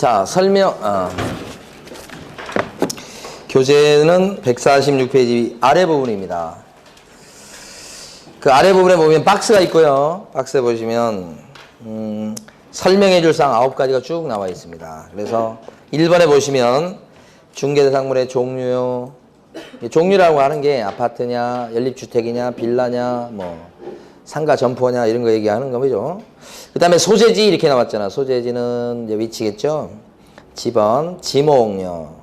자, 교재는 146페이지 아래 부분입니다. 그 아래 부분에 보면 박스가 있고요. 박스에 보시면 설명해 줄 사항 9가지가 쭉 나와 있습니다. 그래서 1번에 보시면 중개대상물의 종류요. 종류라고 하는 게 아파트냐, 연립주택이냐, 빌라냐, 뭐 상가 점포냐 이런 거 얘기하는 거죠. 그 다음에 소재지 이렇게 나왔잖아. 소재지는 이제 위치겠죠. 지번, 지목요.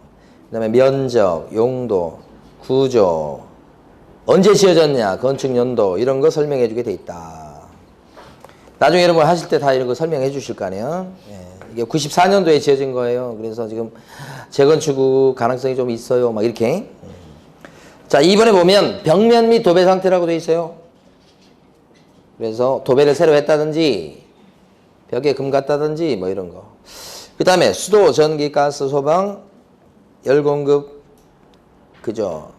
그 다음에 면적, 용도, 구조, 언제 지어졌냐, 건축 연도 이런 거 설명해 주게 돼 있다. 나중에 여러분 하실 때 다 이런 거 설명해 주실 거 아니에요. 예. 이게 94년도에 지어진 거예요. 그래서 지금 재건축 가능성이 좀 있어요. 막 이렇게. 자, 2번에 보면 벽면 및 도배 상태라고 돼 있어요. 그래서 도배를 새로 했다든지 벽에 금 갔다든지 뭐 이런 거. 그 다음에 수도, 전기, 가스, 소방, 열 공급, 그죠.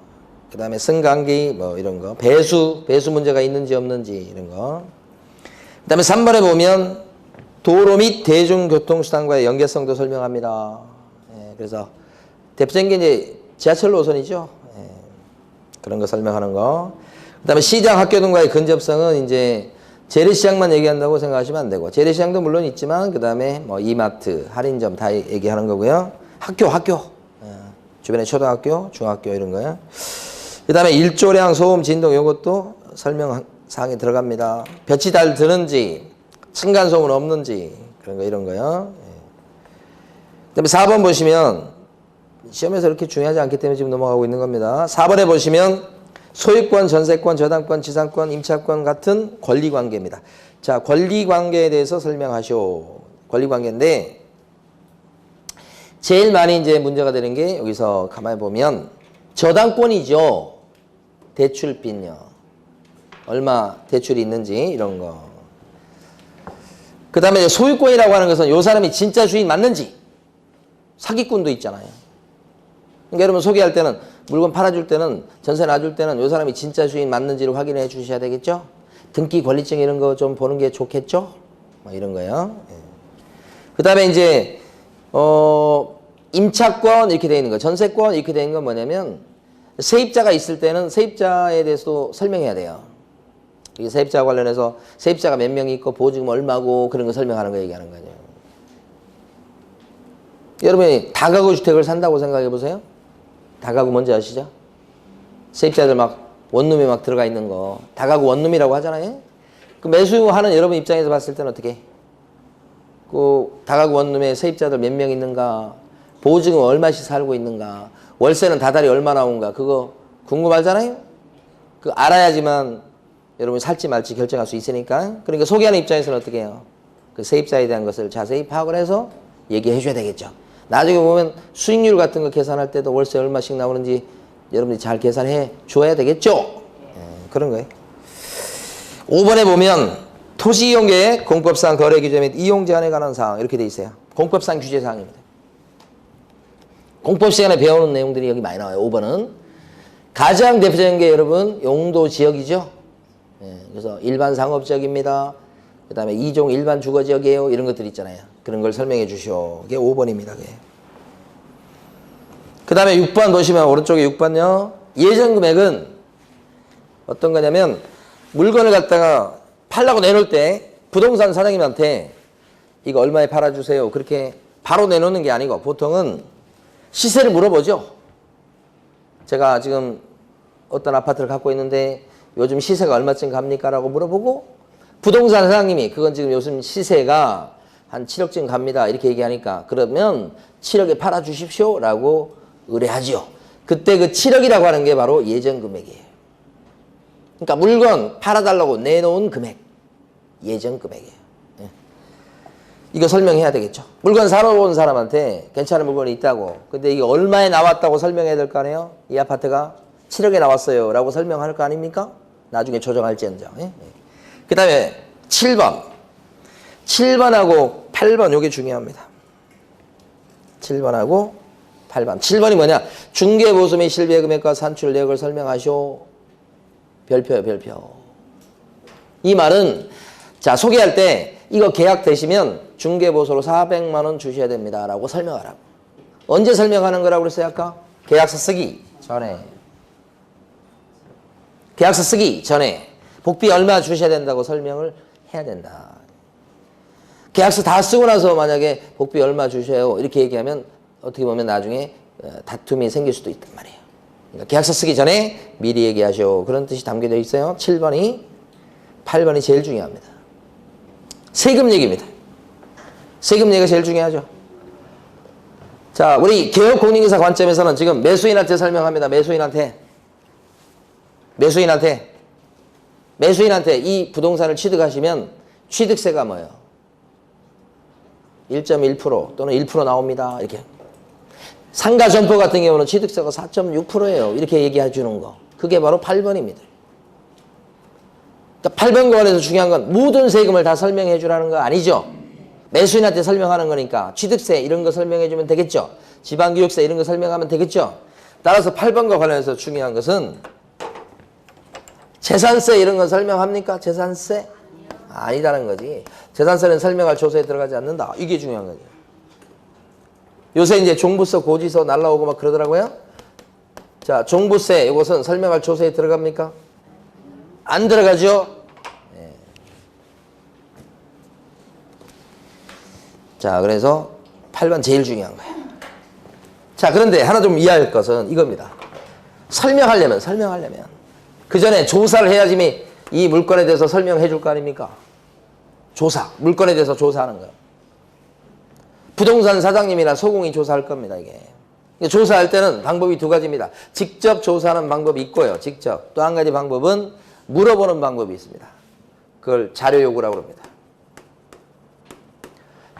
그 다음에 승강기 뭐 이런 거. 배수 문제가 있는지 없는지 이런 거. 그 다음에 3번에 보면 도로 및 대중교통수단과의 연계성도 설명합니다. 예, 그래서 대표적인 게 이제 지하철 노선이죠. 예, 그런 거 설명하는 거. 그 다음에 시장, 학교 등과의 근접성은 이제 재래시장만 얘기한다고 생각하시면 안 되고, 재래시장도 물론 있지만, 그 다음에 뭐 이마트, 할인점 다 얘기하는 거고요. 학교. 예, 주변에 초등학교, 중학교 이런 거요. 그 다음에 일조량, 소음, 진동 이것도 설명사항에 들어갑니다. 볕이 잘 드는지, 층간소음은 없는지, 그런 거 이런 거요. 예. 그 다음에 4번 보시면, 시험에서 이렇게 중요하지 않기 때문에 지금 넘어가고 있는 겁니다. 4번에 보시면, 소유권, 전세권, 저당권, 지상권, 임차권 같은 권리관계입니다. 자, 권리관계에 대해서 설명하시오. 권리관계인데 제일 많이 이제 문제가 되는 게 여기서 가만히 보면 저당권이죠. 대출빚요. 얼마 대출이 있는지 이런 거. 그 다음에 소유권이라고 하는 것은 이 사람이 진짜 주인 맞는지. 사기꾼도 있잖아요. 그러니까 여러분 소개할 때는 물건 팔아줄 때는 전세 놔줄 때는 이 사람이 진짜 주인 맞는지를 확인해 주셔야 되겠죠. 등기 권리증 이런 거 좀 보는 게 좋겠죠. 뭐 이런 거요. 예. 그 다음에 이제 임차권 이렇게 되어 있는 거, 전세권 이렇게 되어 있는 건 뭐냐면 세입자가 있을 때는 세입자에 대해서도 설명해야 돼요. 이게 세입자 관련해서 세입자가 몇 명 있고 보증금 얼마고 그런 거 설명하는 거 얘기하는 거죠. 여러분이 다가구 주택을 산다고 생각해 보세요. 다가구 뭔지 아시죠? 세입자들 막 원룸에 막 들어가 있는 거 다가구 원룸이라고 하잖아요. 그 매수하는 여러분 입장에서 봤을 때는 어떻게? 그 다가구 원룸에 세입자들 몇 명 있는가? 보증금 얼마씩 살고 있는가? 월세는 다달이 얼마 나온가? 그거 궁금하잖아요. 그 알아야지만 여러분이 살지 말지 결정할 수 있으니까. 그러니까 소개하는 입장에서는 어떻게 해요? 그 세입자에 대한 것을 자세히 파악을 해서 얘기해 줘야 되겠죠. 나중에 보면 수익률 같은 거 계산할 때도 월세 얼마씩 나오는지 여러분이 잘 계산해 줘야 되겠죠? 그런 거예요. 5번에 보면 토지이용계획, 공법상 거래규제 및 이용 제한에 관한 사항 이렇게 돼 있어요. 공법상 규제 사항입니다. 공법 시간에 배우는 내용들이 여기 많이 나와요. 5번은. 가장 대표적인 게 여러분 용도 지역이죠. 그래서 일반 상업지역입니다. 그 다음에 2종 일반 주거지역이에요. 이런 것들 있잖아요. 그런 걸 설명해 주시오. 그게 5번입니다. 그 다음에 6번 보시면 오른쪽에 6번요. 예전 금액은 어떤 거냐면 물건을 갖다가 팔라고 내놓을 때 부동산 사장님한테 이거 얼마에 팔아주세요. 그렇게 바로 내놓는 게 아니고 보통은 시세를 물어보죠. 제가 지금 어떤 아파트를 갖고 있는데 요즘 시세가 얼마쯤 갑니까? 라고 물어보고 부동산 사장님이 그건 지금 요즘 시세가 한 7억쯤 갑니다. 이렇게 얘기하니까 그러면 7억에 팔아주십시오. 라고 의뢰하지요. 그때 그 7억이라고 하는 게 바로 예전 금액이에요. 그러니까 물건 팔아달라고 내놓은 금액. 예전 금액이에요. 이거 설명해야 되겠죠. 물건 사러 온 사람한테 괜찮은 물건이 있다고. 근데 이게 얼마에 나왔다고 설명해야 될 거 아니에요? 이 아파트가 7억에 나왔어요. 라고 설명할 거 아닙니까? 나중에 조정할지언정. 그 다음에 7번. 7번하고 8번 요게 중요합니다. 7번하고 8번. 7번이 뭐냐? 중개보수 및 실비의 금액과 산출 내역을 설명하시오. 별표요, 별표. 이 말은 자 소개할 때 이거 계약 되시면 중개보수로 400만 원 주셔야 됩니다. 라고 설명하라고. 언제 설명하는 거라고 그랬어요, 아까? 계약서 쓰기 전에. 계약서 쓰기 전에 복비 얼마 주셔야 된다고 설명을 해야 된다. 계약서 다 쓰고 나서 만약에 복비 얼마 주셔요 이렇게 얘기하면 어떻게 보면 나중에 다툼이 생길 수도 있단 말이에요. 그러니까 계약서 쓰기 전에 미리 얘기하시오. 그런 뜻이 담겨져 있어요. 7번이 8번이 제일 중요합니다. 세금 얘기입니다. 세금 얘기가 제일 중요하죠. 자, 우리 개업공인인사 관점에서는 지금 매수인한테 설명합니다. 매수인한테 이 부동산을 취득하시면 취득세가 뭐예요? 1.1% 또는 1% 나옵니다. 이렇게. 상가 점포 같은 경우는 취득세가 4.6%예요. 이렇게 얘기해 주는 거. 그게 바로 8번입니다. 그러니까 8번 관련해서 중요한 건 모든 세금을 다 설명해 주라는 거 아니죠. 매수인한테 설명하는 거니까 취득세 이런 거 설명해 주면 되겠죠. 지방교육세 이런 거 설명하면 되겠죠. 따라서 8번과 관련해서 중요한 것은 재산세 이런 거 설명합니까? 재산세? 아니다는 거지. 재산세는 설명할 조서에 들어가지 않는다. 이게 중요한 거죠. 요새 이제 종부세, 고지서 날라오고 막 그러더라고요. 자, 종부세 이것은 설명할 조서에 들어갑니까? 안 들어가죠? 네. 자, 그래서 8번 제일 중요한 거예요. 자, 그런데 하나 좀 이해할 것은 이겁니다. 설명하려면 그 전에 조사를 해야지 이 물건에 대해서 설명해 줄 거 아닙니까? 조사, 물건에 대해서 조사하는 거예요. 부동산 사장님이나 소공이 조사할 겁니다, 이게. 조사할 때는 방법이 두 가지입니다. 직접 조사하는 방법이 있고요, 직접. 또 한 가지 방법은 물어보는 방법이 있습니다. 그걸 자료 요구라고 합니다.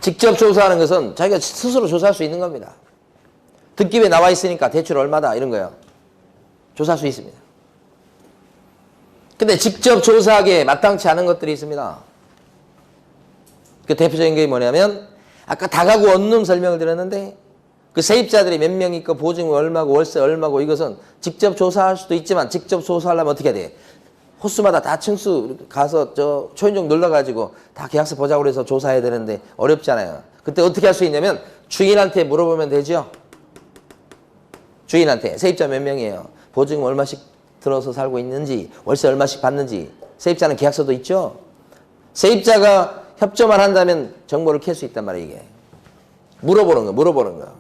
직접 조사하는 것은 자기가 스스로 조사할 수 있는 겁니다. 듣기에 나와 있으니까 대출 얼마다 이런 거예요. 조사할 수 있습니다. 근데 직접 조사하기에 마땅치 않은 것들이 있습니다. 그 대표적인 게 뭐냐면 아까 다가구 원룸 설명을 드렸는데 그 세입자들이 몇 명 있고 보증금 얼마고 월세 얼마고 이것은 직접 조사할 수도 있지만 직접 조사하려면 어떻게 해야 돼? 호수마다 다 층수 가서 저 초인종 눌러가지고 다 계약서 보자고 해서 조사해야 되는데 어렵잖아요. 그때 어떻게 할 수 있냐면 주인한테 물어보면 되죠. 주인한테 세입자 몇 명이에요? 보증금 얼마씩 들어서 살고 있는지 월세 얼마씩 받는지 세입자는 계약서도 있죠. 세입자가 협조만 한다면 정보를 캘 수 있단 말이에요. 이게 물어보는 거.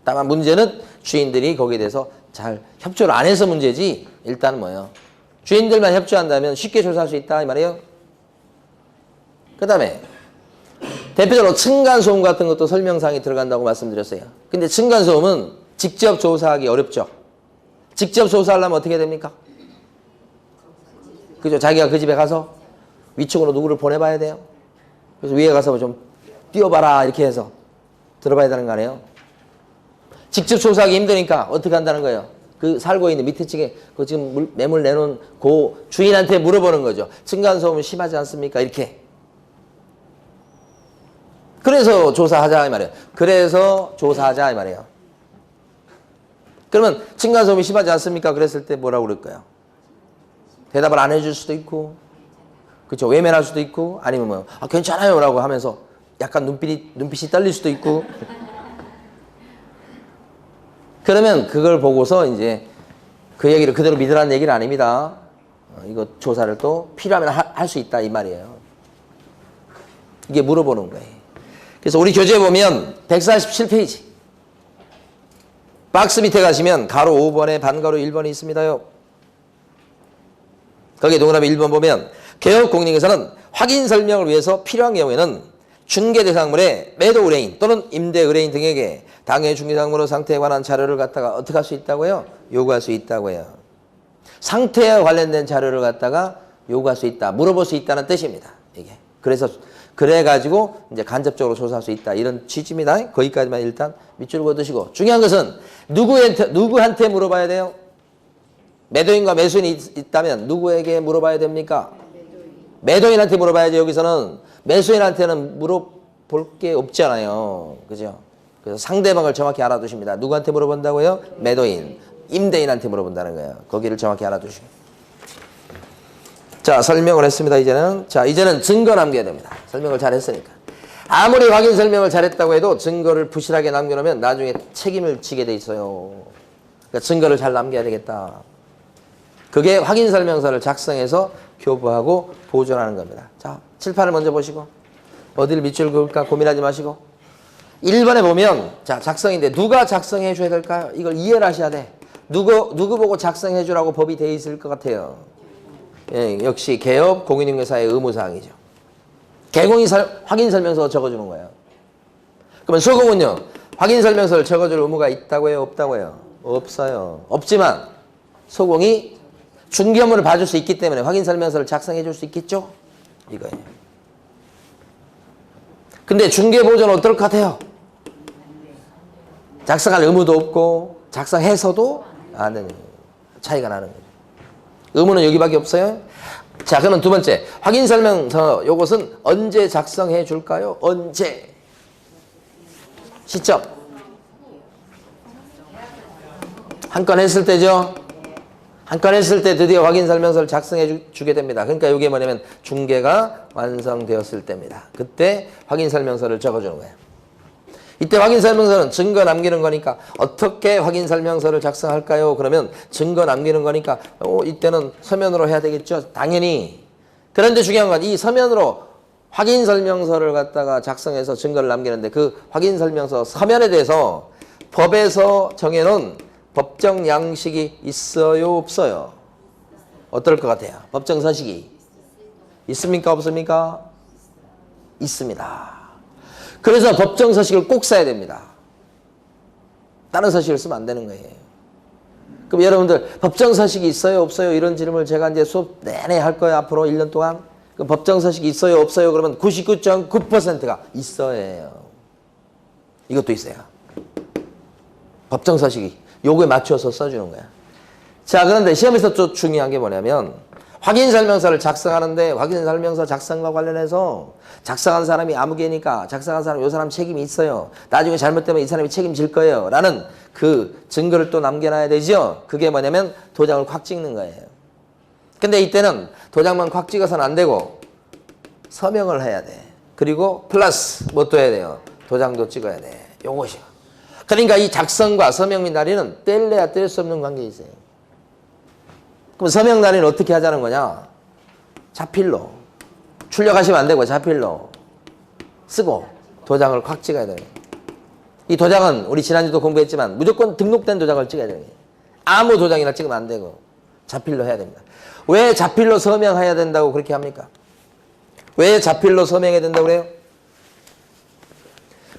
다만 문제는 주인들이 거기에 대해서 잘 협조를 안 해서 문제지. 일단 뭐예요? 주인들만 협조한다면 쉽게 조사할 수 있다 이 말이에요. 그 다음에 대표적으로 층간소음 같은 것도 설명사항이 들어간다고 말씀드렸어요. 근데 층간소음은 직접 조사하기 어렵죠. 직접 조사하려면 어떻게 됩니까? 그죠? 자기가 그 집에 가서 위층으로 누구를 보내봐야 돼요. 그래서 위에 가서 좀 뛰어봐라 이렇게 해서 들어봐야 되는 거 아니에요? 직접 조사하기 힘드니까 어떻게 한다는 거예요? 그 살고 있는 밑에 층에 그 지금 매물 내놓은 그 주인한테 물어보는 거죠. 층간소음은 심하지 않습니까? 이렇게. 그래서 조사하자 이 말이에요. 그러면 층간소음이 심하지 않습니까? 그랬을 때 뭐라고 그럴까요? 대답을 안 해줄 수도 있고, 그렇죠? 외면할 수도 있고, 아니면 뭐 괜찮아요 라고 하면서 약간 눈빛이 떨릴 수도 있고. 그러면 그걸 보고서 이제 그 얘기를 그대로 믿으라는 얘기는 아닙니다. 이거 조사를 또 필요하면 할 수 있다 이 말이에요. 이게 물어보는 거예요. 그래서 우리 교재에 보면 147페이지 박스 밑에 가시면 가로 5번에 반가로 1번이 있습니다요. 거기에 동그라미 1번 보면 개업공인에서는 확인 설명을 위해서 필요한 경우에는 중개 대상물의 매도 의뢰인 또는 임대 의뢰인 등에게 당해 중개상물의 상태에 관한 자료를 갖다가 어떻게 할 수 있다고요? 요구할 수 있다고요. 상태와 관련된 자료를 갖다가 요구할 수 있다, 물어볼 수 있다는 뜻입니다. 이게 그래서 그래가지고 이제 간접적으로 조사할 수 있다 이런 취지입니다. 거기까지만 일단 밑줄 그어두시고 중요한 것은 누구한테 물어봐야 돼요? 매도인과 매수인이 있다면 누구에게 물어봐야 됩니까? 매도인한테 물어봐야지. 여기서는 매수인한테는 물어볼 게 없잖아요. 그죠? 그래서 상대방을 정확히 알아두십니다. 누구한테 물어본다고요? 매도인, 임대인한테 물어본다는 거예요. 거기를 정확히 알아두시고. 자, 설명을 했습니다. 이제는 증거 남겨야 됩니다. 설명을 잘 했으니까. 아무리 확인 설명을 잘했다고 해도 증거를 부실하게 남겨놓으면 나중에 책임을 지게 돼 있어요. 그러니까 증거를 잘 남겨야 되겠다. 그게 확인 설명서를 작성해서 교부하고 보존하는 겁니다. 자, 칠판을 먼저 보시고 어디를 밑줄 그을까 고민하지 마시고 1번에 보면 자, 작성인데 누가 작성해 줘야 될까요? 이걸 이해를 하셔야 돼. 누구 보고 작성해 주라고 법이 돼 있을 것 같아요. 예, 역시 개업 공인중개사의 의무사항이죠. 개공이 확인 설명서 적어주는 거예요. 그러면 소공은요, 확인 설명서를 적어줄 의무가 있다고 해요, 없다고 해요? 없어요. 없지만 소공이 중개 업무를 봐줄 수 있기 때문에 확인 설명서를 작성해 줄 수 있겠죠? 이거예요. 근데 중개 보조는 어떨 것 같아요? 작성할 의무도 없고 작성해서도 안 되는 거예요. 차이가 나는 거예요. 의무는 여기밖에 없어요. 자, 그러면 두 번째 확인 설명서 요것은 언제 작성해 줄까요? 언제? 시점. 한 건 했을 때죠. 한 건 했을 때 드디어 확인 설명서를 작성해 주게 됩니다. 그러니까 이게 뭐냐면 중개가 완성되었을 때입니다. 그때 확인 설명서를 적어주는 거예요. 이때 확인 설명서는 증거 남기는 거니까 어떻게 확인 설명서를 작성할까요? 그러면 증거 남기는 거니까 이때는 서면으로 해야 되겠죠. 당연히. 그런데 중요한 건 이 서면으로 확인 설명서를 갖다가 작성해서 증거를 남기는데 그 확인 설명서 서면에 대해서 법에서 정해놓은 법정 양식이 있어요, 없어요? 어떨 것 같아요? 법정 서식이 있습니까, 없습니까? 있습니다. 그래서 법정 서식을 꼭 써야 됩니다. 다른 서식을 쓰면 안 되는 거예요. 그럼 여러분들 법정 서식이 있어요, 없어요? 이런 질문을 제가 이제 수업 내내 할 거예요, 앞으로 1년 동안. 그럼 법정 서식이 있어요, 없어요? 그러면 99.9%가 있어요. 이것도 있어요. 법정 서식이 요거에 맞춰서 써주는 거야. 자, 그런데 시험에서 또 중요한 게 뭐냐면 확인 설명서를 작성하는데 확인 설명서 작성과 관련해서 작성한 사람이 아무개니까 작성한 사람 요 사람 책임이 있어요. 나중에 잘못되면 이 사람이 책임질 거예요. 라는 그 증거를 또 남겨놔야 되죠. 그게 뭐냐면 도장을 콱 찍는 거예요. 근데 이때는 도장만 콱 찍어서는 안 되고 서명을 해야 돼. 그리고 플러스 뭐 또 해야 돼요? 도장도 찍어야 돼. 요것이요. 그러니까 이 작성과 서명 및 날인은 뗄래야 뗄 수 없는 관계가 있어요. 그럼 서명 날인은 어떻게 하자는 거냐? 자필로. 출력하시면 안 되고 자필로 쓰고 도장을 콱 찍어야 돼요. 이 도장은 우리 지난주도 공부했지만 무조건 등록된 도장을 찍어야 돼요. 아무 도장이나 찍으면 안 되고 자필로 해야 됩니다. 왜 자필로 서명해야 된다고 그렇게 합니까? 왜 자필로 서명해야 된다고 그래요?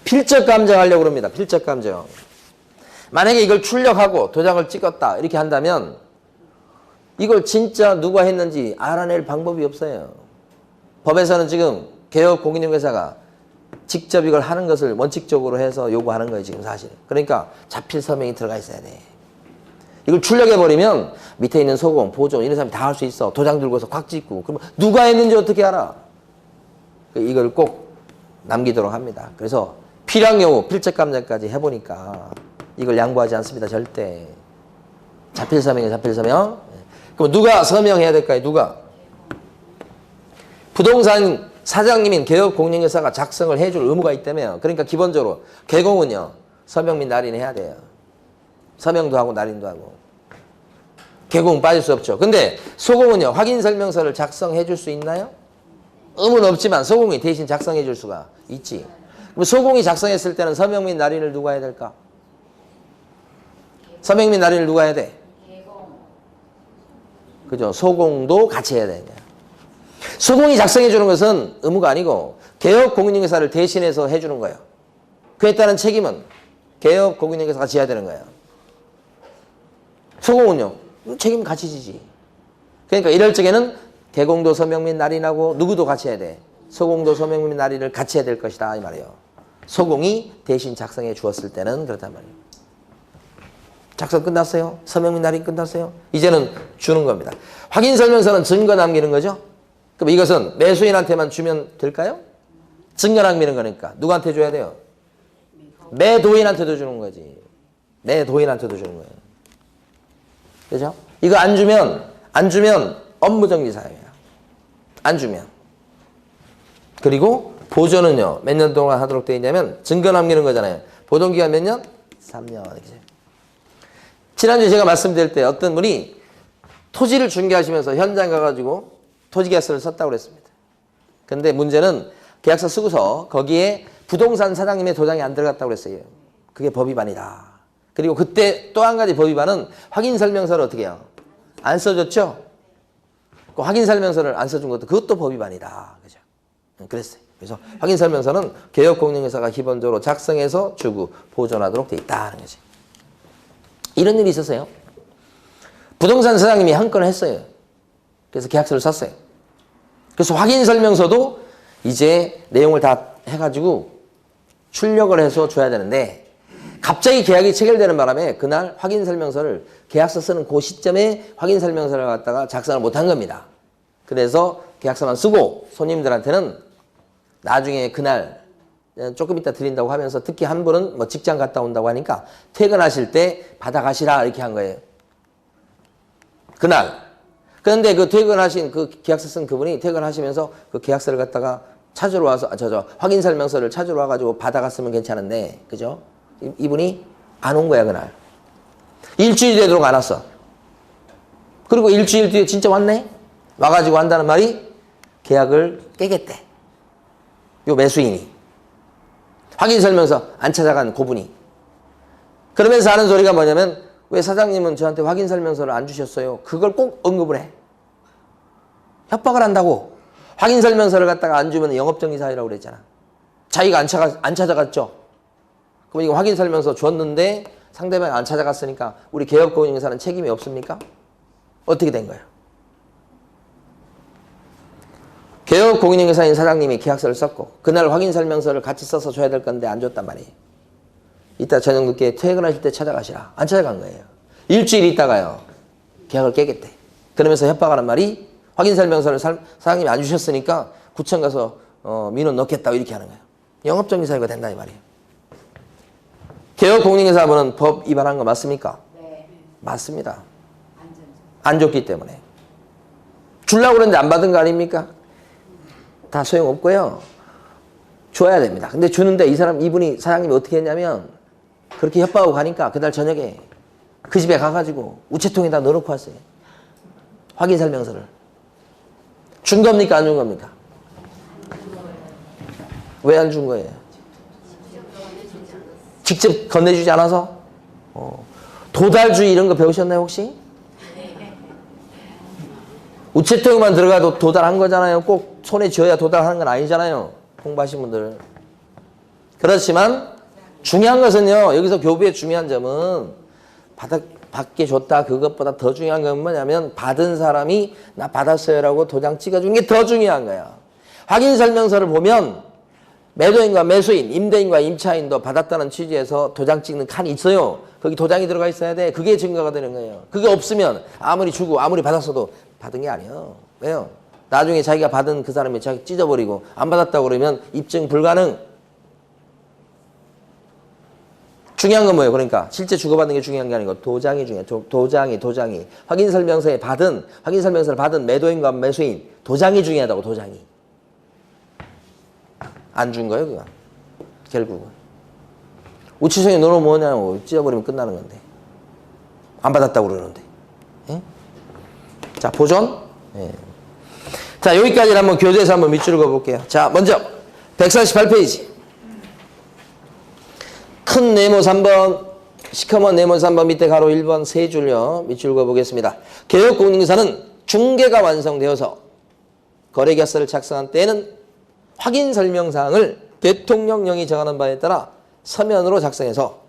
필적 감정하려고 그럽니다. 필적 감정. 만약에 이걸 출력하고 도장을 찍었다 이렇게 한다면 이걸 진짜 누가 했는지 알아낼 방법이 없어요. 법에서는 지금 개업 공인중개사가 직접 이걸 하는 것을 원칙적으로 해서 요구하는 거예요, 지금 사실. 그러니까 자필 서명이 들어가 있어야 돼. 이걸 출력해버리면 밑에 있는 소공, 보존 이런 사람이 다 할 수 있어. 도장 들고서 콱 찍고. 그러면 누가 했는지 어떻게 알아? 이걸 꼭 남기도록 합니다. 그래서 필요한 경우 필적 감정까지 해보니까 이걸 양보하지 않습니다, 절대. 자필 서명이에요, 자필 서명. 그럼 누가 서명해야 될까요? 누가? 부동산 사장님인 개업공인중개사가 작성을 해줄 의무가 있다며요. 그러니까 기본적으로 개공은요. 서명 및 날인 해야 돼요. 서명도 하고 날인도 하고. 개공은 빠질 수 없죠. 근데 소공은요. 확인설명서를 작성해 줄 수 있나요? 의무는 없지만 소공이 대신 작성해 줄 수가 있지. 그럼 소공이 작성했을 때는 서명 및 날인을 누가 해야 될까? 서명 및 날인을 누가 해야 돼? 그죠? 소공도 같이 해야 되냐. 소공이 작성해 주는 것은 의무가 아니고 개업 공인중개사를 대신해서 해주는 거예요. 그에 따른 책임은 개업 공인중개사가 져야 되는 거예요. 소공은요. 책임 같이 지지. 그러니까 이럴 적에는 개공도 서명 및 날인하고 누구도 같이 해야 돼. 소공도 서명 및 날인을 같이 해야 될 것이다 이 말이에요. 소공이 대신 작성해 주었을 때는 그렇단 말이에요. 작성 끝났어요? 서명 및 날인 끝났어요? 이제는 주는 겁니다. 확인설명서는 증거 남기는 거죠? 그럼 이것은 매수인한테만 주면 될까요? 증거 남기는 거니까 누구한테 줘야 돼요? 매도인한테도 주는 거지. 매도인한테도 주는 거예요. 그죠? 이거 안 주면 업무정지 사유예요. 안 주면. 그리고 보존은요. 몇 년 동안 하도록 되어 있냐면 증거 남기는 거잖아요. 보존기간 몇 년? 3년. 지난주에 제가 말씀드릴 때 어떤 분이 토지를 중개하시면서 현장 가가지고 토지계약서를 썼다고 그랬습니다. 근데 문제는 계약서 쓰고서 거기에 부동산 사장님의 도장이 안 들어갔다고 그랬어요. 그게 법위반이다. 그리고 그때 또 한 가지 법위반은 확인설명서를 어떻게 해요? 안 써줬죠? 그 확인설명서를 안 써준 것도 그것도 법위반이다. 그죠? 그랬어요. 그래서 확인설명서는 개업공인중개사가 기본적으로 작성해서 주고 보존하도록 돼 있다는 거지. 이런 일이 있었어요. 부동산 사장님이 한 건을 했어요. 그래서 계약서를 썼어요. 그래서 확인설명서도 이제 내용을 다 해가지고 출력을 해서 줘야 되는데 갑자기 계약이 체결되는 바람에 그날 확인설명서를 계약서 쓰는 그 시점에 확인설명서를 갖다가 작성을 못한 겁니다. 그래서 계약서만 쓰고 손님들한테는 나중에 그날 조금 이따 드린다고 하면서 특히 한 분은 뭐 직장 갔다 온다고 하니까 퇴근하실 때 받아가시라 이렇게 한 거예요. 그날. 그런데 그 퇴근하신 그 계약서 쓴 그분이 퇴근하시면서 그 계약서를 갖다가 찾으러 와서 확인설명서를 찾으러 와가지고 받아갔으면 괜찮은데 그죠? 이분이 안 온 거야 그날. 일주일이 되도록 안 왔어. 그리고 일주일 뒤에 진짜 왔네? 와가지고 한다는 말이 계약을 깨겠대. 요 매수인이. 확인설명서 안 찾아간 고분이. 그러면서 하는 소리가 뭐냐면 왜 사장님은 저한테 확인설명서를 안 주셨어요? 그걸 꼭 언급을 해. 협박을 한다고. 확인설명서를 갖다가 안 주면 영업정지사유라고 그랬잖아. 자기가 안 찾아갔죠? 그럼 이거 확인설명서 줬는데 상대방이 안 찾아갔으니까 우리 개업공인중개사는 책임이 없습니까? 어떻게 된 거예요? 개업공인중개사인 사장님이 계약서를 썼고 그날 확인설명서를 같이 써서 줘야 될 건데 안 줬단 말이에요. 이따 저녁 늦게 퇴근하실 때 찾아가시라. 안 찾아간 거예요. 일주일 있다가요. 계약을 깨겠대. 그러면서 협박하는 말이 확인설명서를 사장님이 안 주셨으니까 구청 가서 민원 넣겠다고 이렇게 하는 거예요. 영업정지사유가 된다 이 말이에요. 개업공인중개사분은 법 위반한 거 맞습니까? 네. 맞습니다. 안 줬기 때문에. 주려고 그랬는데 안 받은 거 아닙니까? 다 소용없고요. 줘야 됩니다. 근데 주는데 이분이 사장님이 어떻게 했냐면 그렇게 협박하고 가니까 그날 저녁에 그 집에 가가지고 우체통에다 넣어놓고 왔어요. 확인설명서를. 준 겁니까? 안 준 겁니까? 왜 안 준 거예요? 직접 건네주지 않아서? 도달주의 이런 거 배우셨나요 혹시? 우체통에만 들어가도 도달한 거잖아요. 꼭 손에 쥐어야 도달하는 건 아니잖아요. 공부하신 분들. 그렇지만 중요한 것은요. 여기서 교부의 중요한 점은 받게 줬다 그것보다 더 중요한 건 뭐냐면 받은 사람이 나 받았어요라고 도장 찍어주는 게 더 중요한 거야. 확인설명서를 보면 매도인과 매수인, 임대인과 임차인도 받았다는 취지에서 도장 찍는 칸이 있어요. 거기 도장이 들어가 있어야 돼. 그게 증거가 되는 거예요. 그게 없으면 아무리 주고 아무리 받았어도 받은 게 아니에요. 왜요? 나중에 자기가 받은 그 사람이 자기 찢어버리고 안 받았다고 그러면 입증 불가능. 중요한 건 뭐예요? 그러니까 실제 주고받는 게 중요한 게 아니고 도장이 중요해요. 도장이. 확인설명서를 받은 매도인과 매수인 도장이 중요하다고. 도장이. 안 준 거예요 그거. 결국은. 우체통에 넣어놓으면 뭐냐고 찢어버리면 끝나는 건데. 안 받았다고 그러는데. 예? 자 보존. 예. 자 여기까지는 한번 교재에서 한번 밑줄을 그어볼게요. 자 먼저 148페이지. 큰 네모 3번, 시커먼 네모 3번 밑에 가로 1번 세 줄요. 밑줄 그어보겠습니다. 개업공인중개사는 중개가 완성되어서 거래계약서를 작성한 때에는 확인설명사항을 대통령령이 정하는 바에 따라 서면으로 작성해서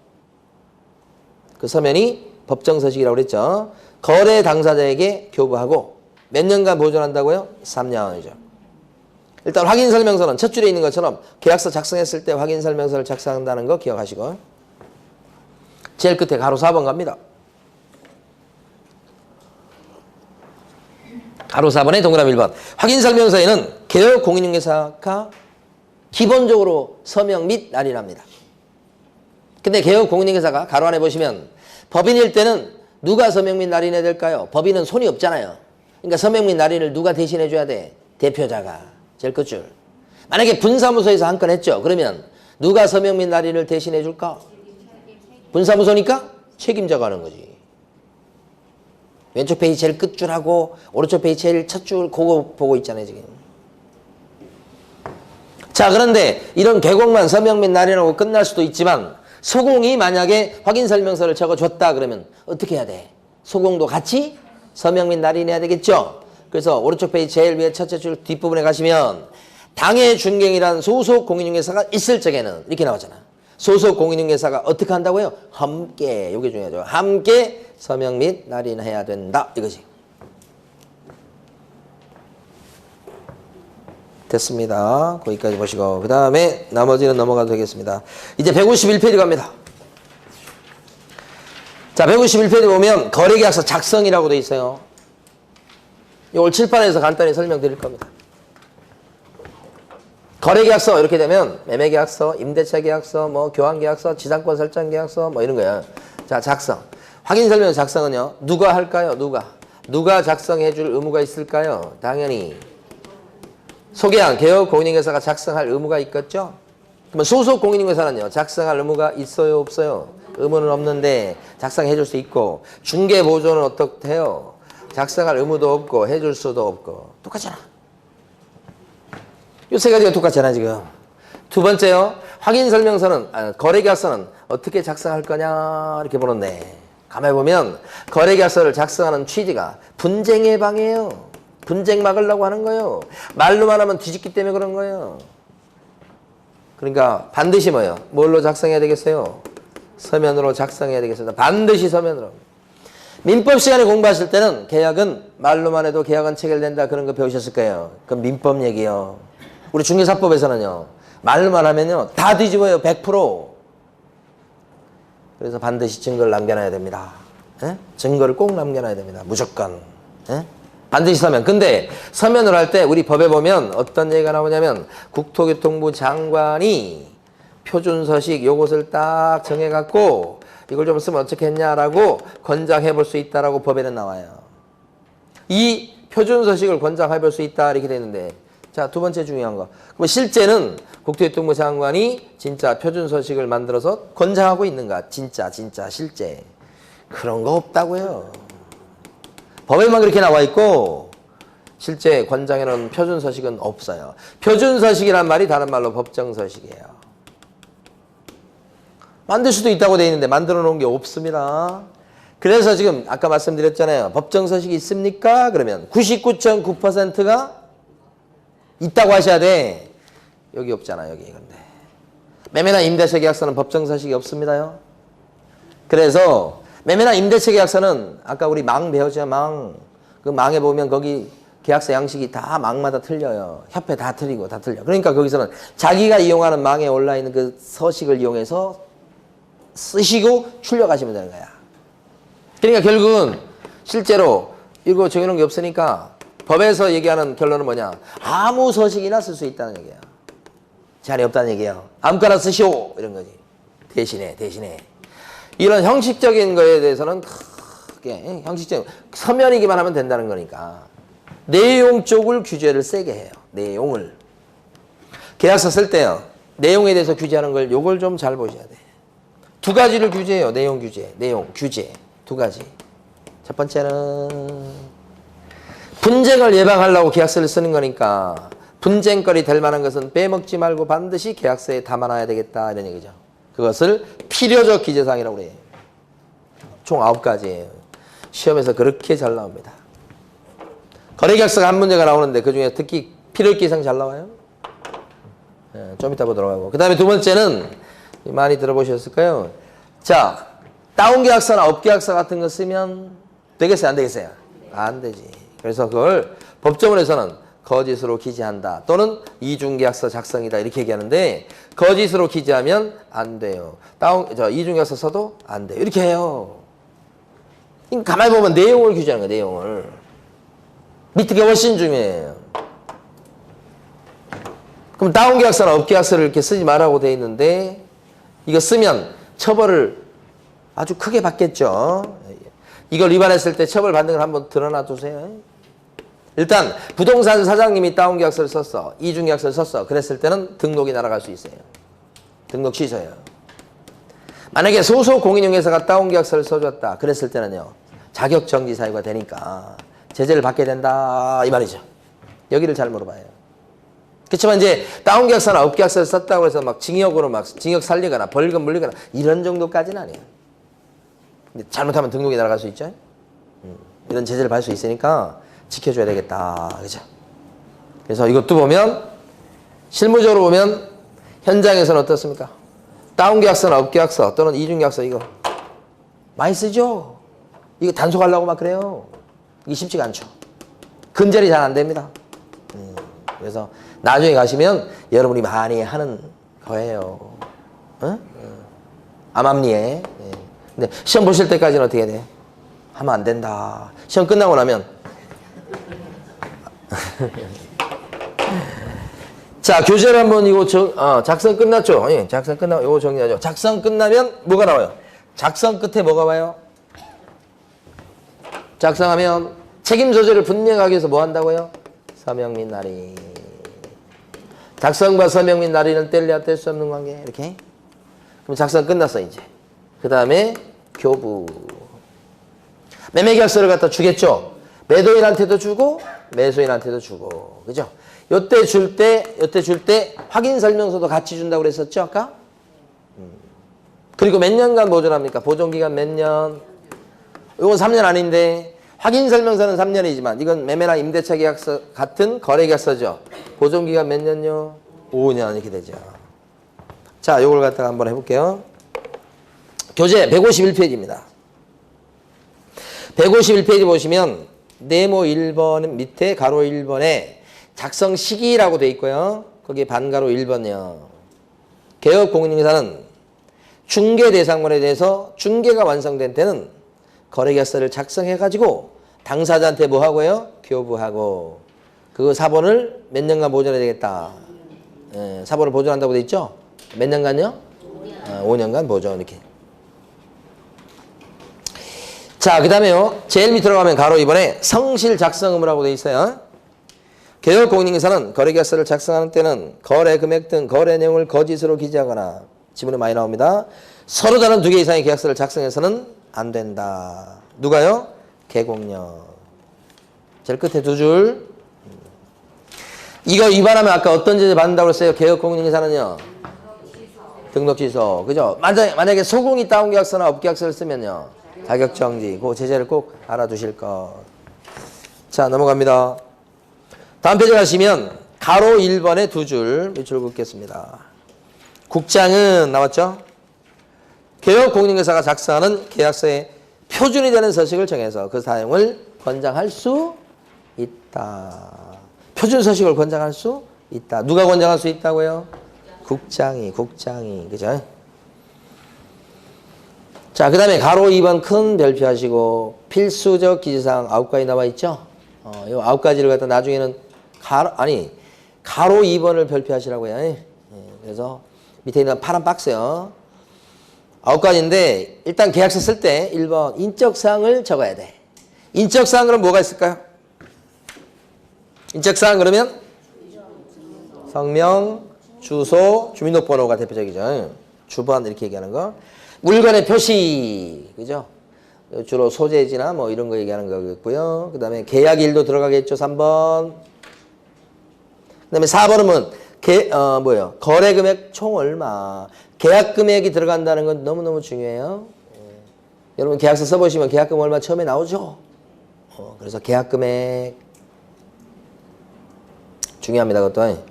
그 서면이 법정서식이라고 그랬죠. 거래 당사자에게 교부하고 몇 년간 보존한다고요? 3년이죠. 일단 확인설명서는 첫 줄에 있는 것처럼 계약서 작성했을 때 확인설명서를 작성한다는 거 기억하시고 제일 끝에 가로 4번 갑니다. 가로 4번에 동그라미 1번. 확인설명서에는 개업공인중개사가 기본적으로 서명 및 날인합니다. 근데 개업공인중개사가 가로 안에 보시면 법인일 때는 누가 서명 및 날인해야 될까요? 법인은 손이 없잖아요. 그러니까 서명 및 날인을 누가 대신해 줘야 돼? 대표자가 제일 끝줄. 만약에 분사무소에서 한 건 했죠. 그러면 누가 서명 및 날인을 대신해 줄까? 분사무소니까 책임자가 하는 거지. 왼쪽 페이지 제일 끝줄하고 오른쪽 페이지 제일 첫 줄 그거 보고 있잖아요 지금. 자, 그런데 이런 계곡만 서명 및 날인하고 끝날 수도 있지만 소공이 만약에 확인설명서를 적어줬다 그러면 어떻게 해야 돼? 소공도 같이 서명 및 날인해야 되겠죠? 그래서 오른쪽 페이지 제일 위에 첫째 줄 뒷부분에 가시면 당해 준경이라는 소속 공인중개사가 있을 적에는 이렇게 나오잖아. 소속 공인중개사가 어떻게 한다고요? 함께, 이게 중요하죠. 함께 서명 및 날인해야 된다 이거지. 됐습니다. 거기까지 보시고 그 다음에 나머지는 넘어가도 되겠습니다. 이제 151페이지 갑니다. 자, 151페이지 보면 거래계약서 작성이라고 돼 있어요. 이걸 칠판에서 간단히 설명드릴 겁니다. 거래계약서 이렇게 되면 매매계약서, 임대차계약서, 뭐 교환계약서, 지상권 설정계약서 뭐 이런 거야. 자, 작성. 확인설명 작성은요. 누가 할까요? 누가 작성해 줄 의무가 있을까요? 당연히 소개한 개업 공인중개사가 작성할 의무가 있겠죠? 그러면 소속 공인중개사는요. 작성할 의무가 있어요? 없어요? 의무는 없는데 작성해 줄 수 있고 중개보조는 어떻게 해요? 작성할 의무도 없고 해줄 수도 없고 똑같잖아. 이 세 가지가 똑같잖아 지금. 두 번째요. 확인설명서는 거래계약서는 어떻게 작성할 거냐 이렇게 보는데 가만히 보면 거래계약서를 작성하는 취지가 분쟁 예방이에요. 분쟁 막으려고 하는 거예요. 말로만 하면 뒤집기 때문에 그런 거예요. 그러니까 반드시 뭐예요? 뭘로 작성해야 되겠어요? 서면으로 작성해야 되겠습니다. 반드시 서면으로. 민법 시간에 공부하실 때는 계약은 말로만 해도 계약은 체결된다 그런 거 배우셨을 거예요. 그건 민법 얘기요. 우리 중개사법에서는요. 말로만 하면요. 다 뒤집어요. 100%. 그래서 반드시 증거를 남겨놔야 됩니다. 에? 증거를 꼭 남겨놔야 됩니다. 무조건. 에? 반드시 서면. 근데 서면으로 할 때 우리 법에 보면 어떤 얘기가 나오냐면 국토교통부 장관이 표준서식 요것을 딱 정해갖고 이걸 좀 쓰면 어떻게 했냐라고 권장해 볼 수 있다라고 법에는 나와요. 이 표준서식을 권장해 볼 수 있다 이렇게 되는데 자, 두 번째 중요한 거. 그럼 실제는 국토교통부 장관이 진짜 표준서식을 만들어서 권장하고 있는가? 진짜 실제. 그런 거 없다고요. 법에만 그렇게 나와 있고 실제 권장해놓은 표준서식은 없어요. 표준서식이란 말이 다른 말로 법정서식이에요. 만들 수도 있다고 돼 있는데 만들어 놓은 게 없습니다. 그래서 지금 아까 말씀드렸잖아요. 법정서식이 있습니까? 그러면 99.9%가 있다고 하셔야 돼. 여기 없잖아 여기. 근데 매매나 임대차 계약서는 법정서식이 없습니다요. 그래서 매매나 임대차 계약서는 아까 우리 망 배웠죠. 망. 그 망에 보면 거기 계약서 양식이 다 망마다 틀려요. 협회 다 틀리고 다 틀려. 그러니까 거기서는 자기가 이용하는 망에 올라있는 그 서식을 이용해서 쓰시고 출력하시면 되는 거야. 그러니까 결국은 실제로 이거 정해놓은 게 없으니까 법에서 얘기하는 결론은 뭐냐. 아무 서식이나 쓸 수 있다는 얘기야. 제한이 없다는 얘기야. 아무거나 쓰시오 이런 거지. 대신에 이런 형식적인 거에 대해서는 크게 형식적인 서면이기만 하면 된다는 거니까 내용 쪽을 규제를 세게 해요. 내용을. 계약서 쓸 때요. 내용에 대해서 규제하는 걸 요걸 좀 잘 보셔야 돼. 두 가지를 규제해요. 내용 규제, 내용 규제 두 가지. 첫 번째는 분쟁을 예방하려고 계약서를 쓰는 거니까 분쟁거리 될 만한 것은 빼먹지 말고 반드시 계약서에 담아놔야 되겠다 이런 얘기죠. 그것을 필요적 기재사항이라고 그래요. 총 9가지예요. 시험에서 그렇게 잘 나옵니다. 거래계약서가 한 문제가 나오는데 그중에 특히 필요적 기재사항 잘 나와요. 좀 이따 보도록 하고. 그 다음에 두 번째는 많이 들어보셨을까요? 자, 다운계약서나 업계약서 같은 거 쓰면 되겠어요? 안 되겠어요? 안 되지. 그래서 그걸 법조문에서는 거짓으로 기재한다 또는 이중계약서 작성이다 이렇게 얘기하는데 거짓으로 기재하면 안 돼요. 이중계약서 써도 안 돼요. 이렇게 해요. 가만히 보면 내용을 규제하는 거예요. 내용을. 밑에 게 훨씬 중요해요. 그럼 다운계약서나 업계약서를 이렇게 쓰지 말라고 돼 있는데 이거 쓰면 처벌을 아주 크게 받겠죠. 이걸 위반했을 때 처벌 받는 걸 한번 드러나 두세요. 일단 부동산 사장님이 다운계약서를 썼어. 이중계약서를 썼어. 그랬을 때는 등록이 날아갈 수 있어요. 등록 취소예요. 만약에 소속 공인중개사가 다운계약서를 써줬다. 그랬을 때는요. 자격정지 사유가 되니까 제재를 받게 된다. 이 말이죠. 여기를 잘 물어봐요. 그렇지만 이제 다운계약서나 업계약서를 썼다고 해서 막 징역으로 막 징역 살리거나 벌금 물리거나 이런 정도까지는 아니에요. 근데 잘못하면 등록이 날아갈 수 있죠. 이런 제재를 받을 수 있으니까 지켜줘야 되겠다. 그죠? 그래서 이것도 보면 실무적으로 보면 현장에서는 어떻습니까? 다운계약서나 업계약서 또는 이중계약서 이거 많이 쓰죠? 이거 단속하려고 막 그래요. 이게 쉽지가 않죠. 근절이 잘 안 됩니다. 그래서 나중에 가시면 여러분이 많이 하는 거예요. 어? 암암리에. 네. 근데 시험 보실 때까지는 어떻게 돼? 하면 안 된다. 시험 끝나고 나면 자, 교재를 한번 이거 작성 끝났죠? 예, 작성 끝나고 이거 정리하죠. 작성 끝나면 뭐가 나와요? 작성 끝에 뭐가 와요? 작성하면 책임 소재를 분명하게 해서 뭐 한다고요? 서명 및 날인. 작성과 서명 및 날인은 뗄래야 뗄 수 없는 관계. 이렇게. 그럼 작성 끝났어 이제. 그 다음에 교부. 매매계약서를 갖다 주겠죠? 매도인한테도 주고 매수인한테도 주고. 그죠? 요때 줄 때 확인설명서도 같이 준다고 그랬었죠 아까? 그리고 몇 년간 보존합니까? 보존기간 몇 년? 이건 3년 아닌데 확인설명서는 3년이지만 이건 매매나 임대차 계약서 같은 거래계약서죠. 보존기간 몇 년요? 5년 이렇게 되죠. 자, 요걸 갖다가 한번 해볼게요. 교재 151페이지입니다. 151페이지 보시면 네모 1번 밑에 가로 1번에 작성 시기라고 돼 있고요. 거기에 반가로 1번이요. 개업 공인중개사는 중개 대상물에 대해서 중개가 완성된 때는 거래계약서를 작성해가지고 당사자한테 뭐 하고요? 교부하고 그 사본을 몇 년간 보존해야 되겠다. 예, 사본을 보존한다고 돼 있죠? 몇 년간요? 5년간 보존 이렇게. 자, 그 다음에요. 제일 밑으로 가면 가로 2번에 성실 작성 의무라고 돼 있어요. 개업 공인중개사는 거래계약서를 작성하는 때는 거래 금액 등 거래 내용을 거짓으로 기재하거나 지문에 많이 나옵니다. 서로 다른 2개 이상의 계약서를 작성해서는 안 된다. 누가요? 개공력. 제일 끝에 2줄. 이거 위반하면 아까 어떤 제재 받는다고 했어요? 개업 공인중개사는요? 등록 취소. 그죠? 만약에 소공이 다운계약서나 업계약서를 쓰면요? 자격정지. 그 제재를 꼭 알아두실 것. 자, 넘어갑니다. 다음 페이지 가시면 가로 1번에 2줄 밑줄 긋겠습니다. 국장은 나왔죠? 개업 공인중개사가 작성하는 계약서에 표준이 되는 서식을 정해서 그 사용을 권장할 수 있다. 표준 서식을 권장할 수 있다. 누가 권장할 수 있다고요? 국장이. 그죠? 자, 그 다음에 가로 2번 큰 별표하시고 필수적 기재사항 9가지 나와 있죠? 이 9가지를 갖다 나중에는 가로 2번을 별표하시라고요. 예. 그래서 밑에 있는 파란 박스요. 9가지인데 일단 계약서 쓸 때 1번 인적사항을 적어야 돼. 인적사항 그럼 뭐가 있을까요? 인적사항 그러면 성명, 주소, 주민등록번호가 대표적이죠. 주번 이렇게 얘기하는 거. 물건의 표시, 그죠? 주로 소재지나 뭐 이런 거 얘기하는 거겠고요. 그 다음에 계약일도 들어가겠죠. 3번. 그 다음에 4번은 뭐예요? 거래 금액 총 얼마. 계약 금액이 들어간다는 건 너무너무 중요해요. 여러분 계약서 써보시면 계약금 얼마 처음에 나오죠? 그래서 계약 금액. 중요합니다. 그것도.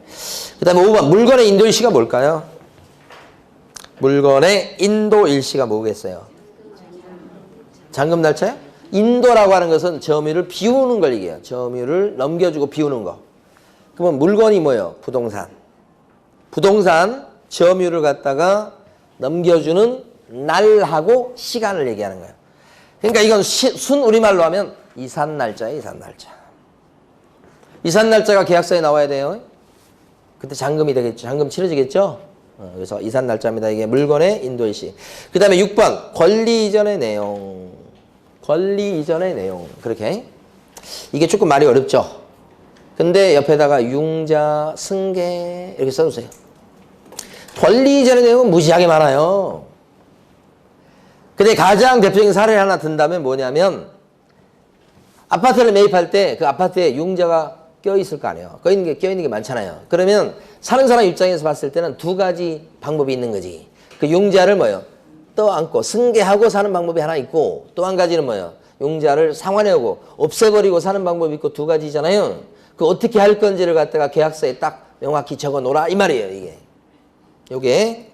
그 다음에 5번. 물건의 인도 일시가 뭘까요? 물건의 인도 일시가 뭐겠어요? 잔금 날짜요? 인도라고 하는 것은 점유를 비우는 걸 얘기해요. 점유를 넘겨주고 비우는 거. 그러면 물건이 뭐예요? 부동산. 부동산 점유를 갖다가 넘겨주는 날하고 시간을 얘기하는 거예요. 그러니까 이건 순 우리말로 하면 이산날짜예요. 이산날짜. 이산날짜가 계약서에 나와야 돼요. 그때 잔금이 되겠죠. 잔금 치러지겠죠. 그래서 이산날짜입니다. 이게 물건의 인도일시. 그 다음에 6번 권리 이전의 내용. 권리 이전의 내용. 그렇게. 이게 조금 말이 어렵죠. 근데 옆에다가 융자, 승계 이렇게 써주세요. 권리 이전의 내용은 무지하게 많아요. 근데 가장 대표적인 사례를 하나 든다면 뭐냐면 아파트를 매입할 때 그 아파트에 융자가 껴있을 거 아니에요. 껴있는 게 많잖아요. 그러면 사는 사람 입장에서 봤을 때는 두 가지 방법이 있는 거지. 그 융자를 뭐예요? 떠안고 승계하고 사는 방법이 하나 있고 또 한 가지는 뭐예요? 융자를 상환해오고 없애버리고 사는 방법이 있고 두 가지잖아요. 그 어떻게 할 건지를 갖다가 계약서에 딱 명확히 적어 놓으라 이 말이에요. 이게. 요게.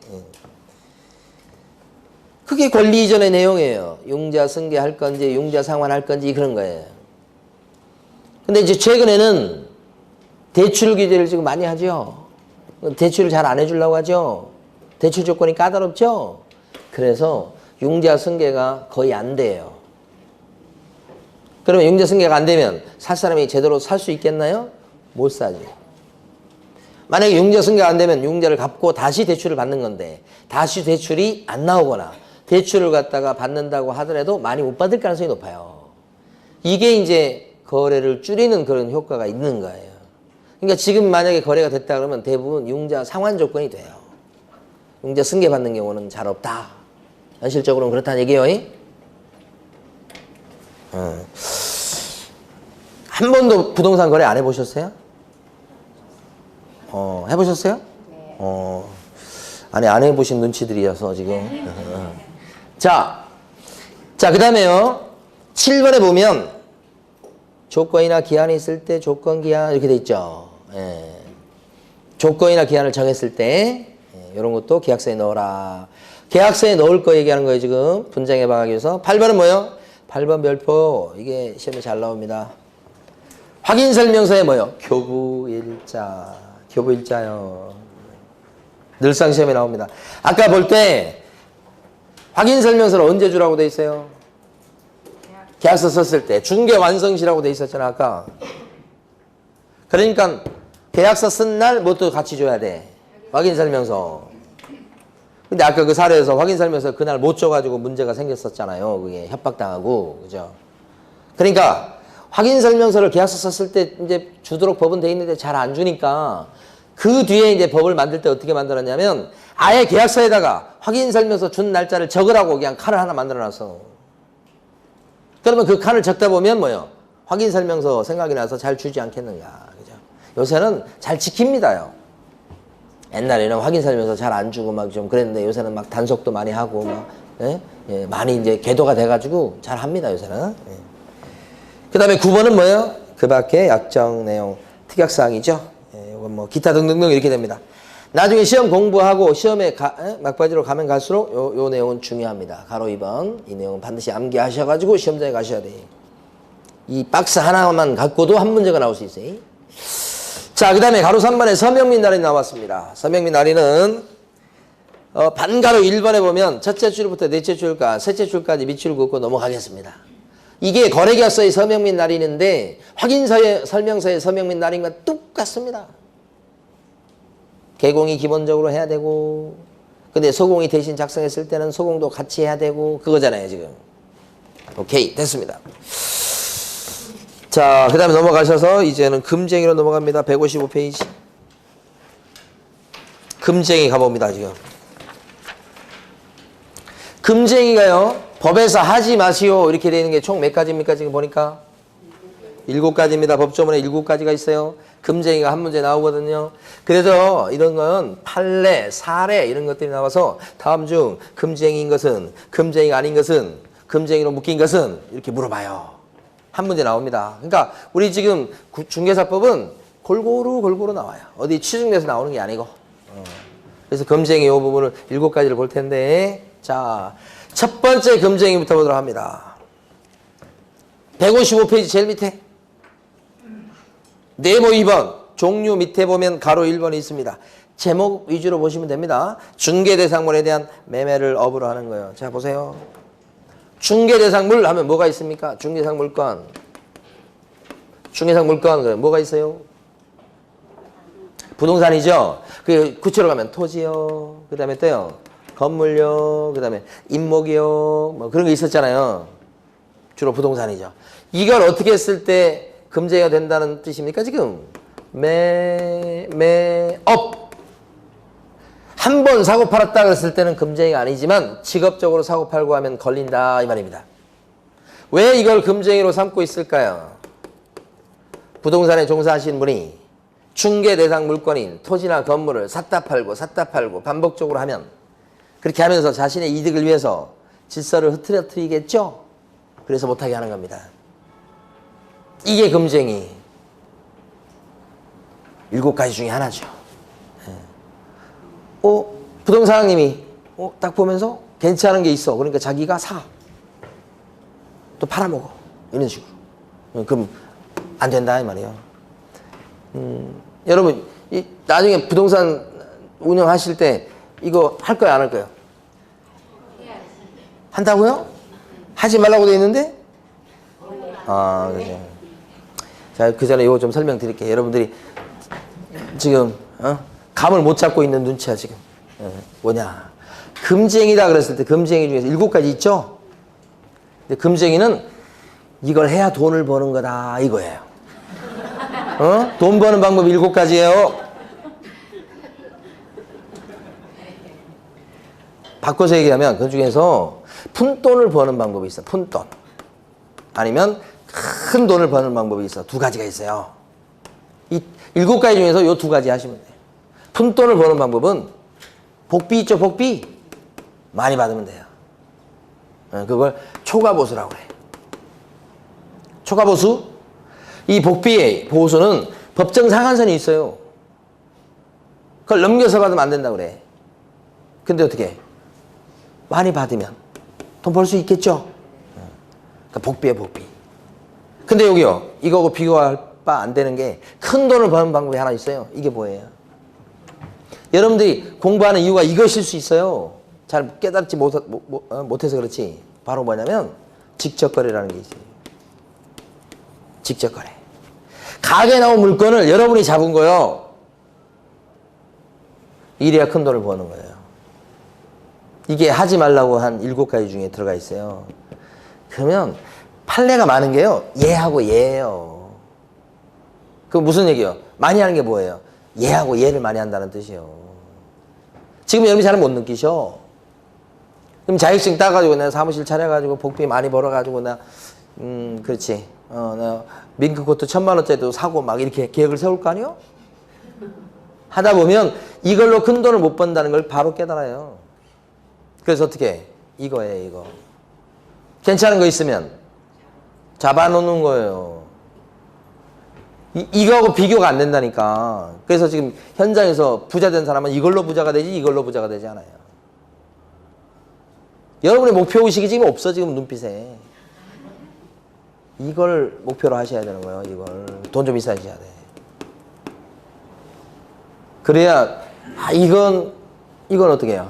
그게 권리 이전의 내용이에요. 융자 승계할 건지 융자 상환할 건지 그런 거예요. 근데 이제 최근에는 대출 규제를 지금 많이 하죠. 대출을 잘 안 해주려고 하죠. 대출 조건이 까다롭죠. 그래서 융자 승계가 거의 안 돼요. 그러면 융자 승계가 안 되면 살 사람이 제대로 살 수 있겠나요? 못 사지. 만약에 융자 승계가 안 되면 융자를 갚고 다시 대출을 받는 건데 다시 대출이 안 나오거나 대출을 갖다가 받는다고 하더라도 많이 못 받을 가능성이 높아요. 이게 이제 거래를 줄이는 그런 효과가 있는 거예요. 그러니까 지금 만약에 거래가 됐다 그러면 대부분 융자 상환 조건이 돼요. 융자 승계 받는 경우는 잘 없다. 현실적으로는 그렇다는 얘기예요. 한 번도 부동산 거래 안 해보셨어요? 해보셨어요? 네. 아니 안 해보신 눈치들이어서 지금. 자, 그 다음에요. 7번에 보면 조건이나 기한이 있을 때 조건 기한 이렇게 돼 있죠. 예. 조건이나 기한을 정했을 때 이런 것도 계약서에 넣어라. 계약서에 넣을 거 얘기하는 거예요 지금. 분쟁에 방하기 위해서. 8번은 뭐예요? 8번 별표. 이게 시험에 잘 나옵니다. 확인설명서에 뭐예요? 교부일자. 교부일자요. 늘상 시험에 나옵니다. 아까 볼 때 확인설명서를 언제 주라고 돼 있어요? 계약서 썼을 때 중개완성시라고 돼 있었잖아 아까. 그러니까 계약서 쓴 날 뭣도 같이 줘야 돼. 확인설명서. 근데 아까 그 사례에서 확인설명서 그날 못 줘가지고 문제가 생겼었잖아요. 그게 협박당하고. 그죠? 그러니까 확인설명서를 계약서 썼을 때 이제 주도록 법은 돼 있는데 잘 안 주니까 그 뒤에 이제 법을 만들 때 어떻게 만들었냐면 아예 계약서에다가 확인설명서 준 날짜를 적으라고 그냥 칸을 하나 만들어 놨어. 그러면 그 칸을 적다 보면 뭐요? 확인설명서 생각이 나서 잘 주지 않겠는가. 그죠? 요새는 잘 지킵니다요. 옛날에는 확인설명서 잘 안 주고 막 좀 그랬는데 요새는 막 단속도 많이 하고 막, 예, 많이 이제 궤도가 돼가지고 잘 합니다, 요새는. 예. 그 다음에 9번은 뭐예요? 그 밖에 약정 내용, 특약사항이죠. 예, 이건 뭐 기타 등등등 이렇게 됩니다. 나중에 시험 공부하고 시험에 막바지로 가면 갈수록 요 내용은 중요합니다. 가로 2번. 이 내용은 반드시 암기하셔가지고 시험장에 가셔야 돼요. 이 박스 하나만 갖고도 한 문제가 나올 수 있어요. 자, 그 다음에 가로 3번에 서명민 날이 나왔습니다. 서명민 날이는 반가로 1번에 보면 첫째 줄부터 넷째 줄까 셋째 줄까지 밑줄 긋고 넘어가겠습니다. 이게 거래계약서의 서명민 날인인데 확인서의 설명서의 서명민 날인과 똑같습니다. 개공이 기본적으로 해야 되고 근데 소공이 대신 작성했을 때는 소공도 같이 해야 되고 그거잖아요 지금. 오케이 됐습니다. 자, 그 다음에 넘어가셔서 이제는 금쟁이로 넘어갑니다. 155페이지. 금쟁이 가봅니다 지금. 금쟁이가요 법에서 하지 마시오 이렇게 되어 있는 게 총 몇 가지입니까 지금 보니까? 7가지입니다. 법조문에 7가지가 있어요. 금쟁이가 한 문제 나오거든요. 그래서 이런 건 판례, 사례 이런 것들이 나와서 다음 중 금쟁이인 것은, 금쟁이가 아닌 것은, 금쟁이로 묶인 것은 이렇게 물어봐요. 한 문제 나옵니다. 그러니까 우리 지금 중개사법은 골고루 나와요. 어디 치중돼서 나오는 게 아니고. 그래서 금쟁이 이 부분을 7가지를 볼 텐데 자, 첫 번째 금쟁이부터 보도록 합니다. 155페이지 제일 밑에 네모 2번 종류 밑에 보면 가로 1번이 있습니다. 제목 위주로 보시면 됩니다. 중개대상물에 대한 매매를 업으로 하는 거예요. 자 보세요. 중개대상물 하면 뭐가 있습니까? 중개상물권. 중개상물권 뭐가 있어요? 부동산이죠. 그 구체로 가면 토지요. 그 다음에 또요. 건물요. 그 다음에 임목이요. 뭐 그런 게 있었잖아요. 주로 부동산이죠. 이걸 어떻게 했을 때 금쟁이가 된다는 뜻입니까 지금? 매매업. 한 번 사고 팔았다 그랬을 때는 금쟁이가 아니지만 직업적으로 사고 팔고 하면 걸린다 이 말입니다. 왜 이걸 금쟁이로 삼고 있을까요? 부동산에 종사하시는 분이 중개 대상 물건인 토지나 건물을 샀다 팔고 반복적으로 하면 그렇게 하면서 자신의 이득을 위해서 질서를 흐트러뜨리겠죠? 그래서 못하게 하는 겁니다. 이게 금쟁이 7가지 중에 하나죠. 부동산왕님이 딱 보면서 괜찮은 게 있어. 그러니까 자기가 사. 또 팔아먹어. 이런 식으로. 그럼 안 된다 이 말이에요. 여러분 나중에 부동산 운영하실 때 이거 할 거예요 안 할 거예요? 한다고요? 하지 말라고 돼 있는데? 그죠. 자, 그 전에 이거 좀 설명드릴게요. 여러분들이 지금 감을 못 잡고 있는 눈치야 지금. 뭐냐? 금쟁이다 그랬을 때 금쟁이 중에서 7가지 있죠? 근데 금쟁이는 이걸 해야 돈을 버는 거다 이거예요. 돈 버는 방법이 7가지예요. 바꿔서 얘기하면 그 중에서 푼돈을 버는 방법이 있어. 푼돈. 아니면 큰 돈을 버는 방법이 있어. 2가지가 있어요. 이 7가지 중에서 이 2가지 하시면 돼요. 푼돈을 버는 방법은 복비 있죠, 복비? 많이 받으면 돼요. 그걸 초과보수라고 그래. 초과보수? 이 복비의 보수는 법정 상한선이 있어요. 그걸 넘겨서 받으면 안 된다고 그래. 근데 어떻게 해? 많이 받으면 돈 벌 수 있겠죠? 그러니까 복비에 복비. 근데 여기요. 이거하고 비교할 바 안 되는 게 큰 돈을 버는 방법이 하나 있어요. 이게 뭐예요? 여러분들이 공부하는 이유가 이것일 수 있어요. 잘 깨닫지 못해서 그렇지. 바로 뭐냐면 직접거래라는 게 있어요. 직접거래. 가게에 나온 물건을 여러분이 잡은 거요. 이래야 큰 돈을 버는 거예요. 이게 하지 말라고 한 7가지 중에 들어가 있어요. 그러면 판례가 많은 게요. 예하고 예예요. 그 무슨 얘기예요? 많이 하는 게 뭐예요? 예하고 예를 많이 한다는 뜻이에요. 지금 여러분이 잘 못 느끼셔. 그럼 자격증 따가지고 내가 사무실 차려가지고 복비 많이 벌어가지고 나 그렇지. 나 밍크코트 1000만원짜리도 사고 막 이렇게 계획을 세울 거 아니요? 하다 보면 이걸로 큰 돈을 못 번다는 걸 바로 깨달아요. 그래서 어떻게 해? 이거예요, 이거. 괜찮은 거 있으면 잡아놓는 거예요. 이거하고 비교가 안 된다니까. 그래서 지금 현장에서 부자 된 사람은 이걸로 부자가 되지 이걸로 부자가 되지 않아요. 여러분의 목표의식이 지금 없어 지금 눈빛에. 이걸 목표로 하셔야 되는 거예요. 이걸. 돈 좀 있어야셔야 돼. 그래야 이건 어떻게 해요?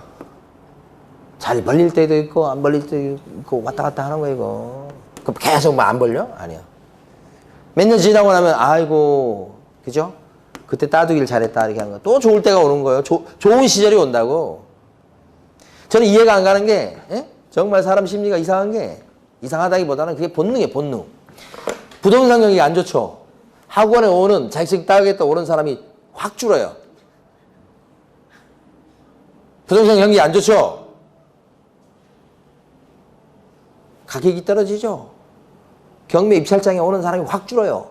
잘 벌릴 때도 있고 안 벌릴 때도 있고 왔다 갔다 하는 거예요. 이거. 그럼 계속 뭐 안 벌려? 아니요. 몇 년 지나고 나면 아이고 그죠? 그때 따두기를 잘했다 이렇게 하는 거. 또 좋을 때가 오는 거예요. 좋은 시절이 온다고. 저는 이해가 안 가는 게 정말 사람 심리가 이상한 게 이상하다기보다는 그게 본능이에요. 본능. 부동산 경기가 안 좋죠. 학원에 오는 자격증 따겠다 오는 사람이 확 줄어요. 부동산 경기 안 좋죠. 가격이 떨어지죠. 경매 입찰장에 오는 사람이 확 줄어요.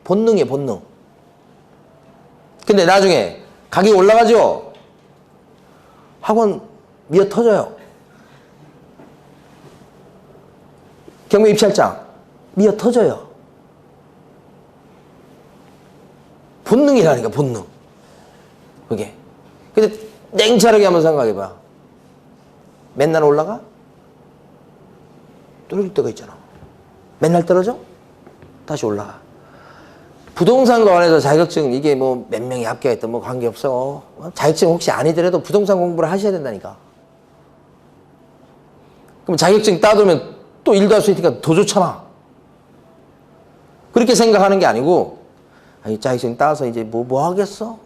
본능이에요, 본능. 근데 나중에 가격이 올라가죠. 학원 미어 터져요. 경매 입찰장 미어 터져요. 본능이라니까, 본능. 그게. 근데 냉철하게 한번 생각해봐. 맨날 올라가? 떨어질 때가 있잖아. 맨날 떨어져? 다시 올라가. 부동산 관해서 자격증 이게 뭐 몇 명이 합격했던 뭐 관계없어. 자격증 혹시 아니더라도 부동산 공부를 하셔야 된다니까. 그럼 자격증 따두면 또 일도 할 수 있으니까 더 좋잖아. 그렇게 생각하는 게 아니고 아니 자격증 따서 이제 뭐 하겠어?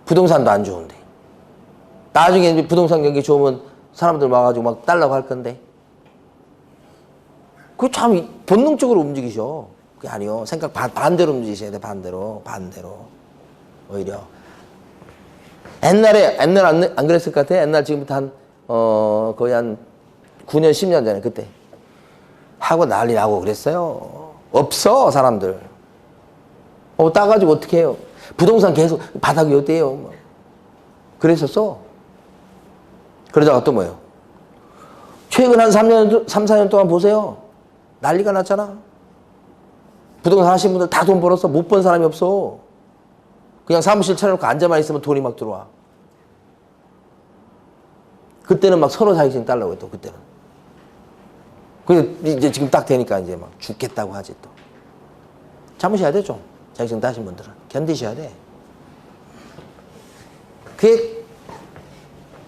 부동산도 안 좋은데. 나중에 이제 부동산 경기 좋으면 사람들 와가지고 막 달라고 할 건데. 그거 참 본능적으로 움직이셔. 그게 아니요. 생각 반대로 움직이셔야 돼. 반대로. 오히려. 옛날에 안 그랬을 것 같아? 옛날 지금부터 거의 한 9년, 10년 전에 그때. 하고 난리 나고 그랬어요. 없어, 사람들. 따가지고 어떻게 해요? 부동산 계속 바닥이 어때요? 뭐. 그랬었어. 그러다가 또 뭐예요? 최근 한 3, 4년 동안 보세요. 난리가 났잖아. 부동산 하신 분들 다 돈 벌었어. 못 번 사람이 없어. 그냥 사무실 차려놓고 앉아만 있으면 돈이 막 들어와. 그때는 막 서로 자격증 달라고 했또 그때는. 근데 이제 지금 딱 되니까 이제 막 죽겠다고 하지 또. 참으셔야 돼 좀. 자격증 따신 분들은. 견디셔야 돼.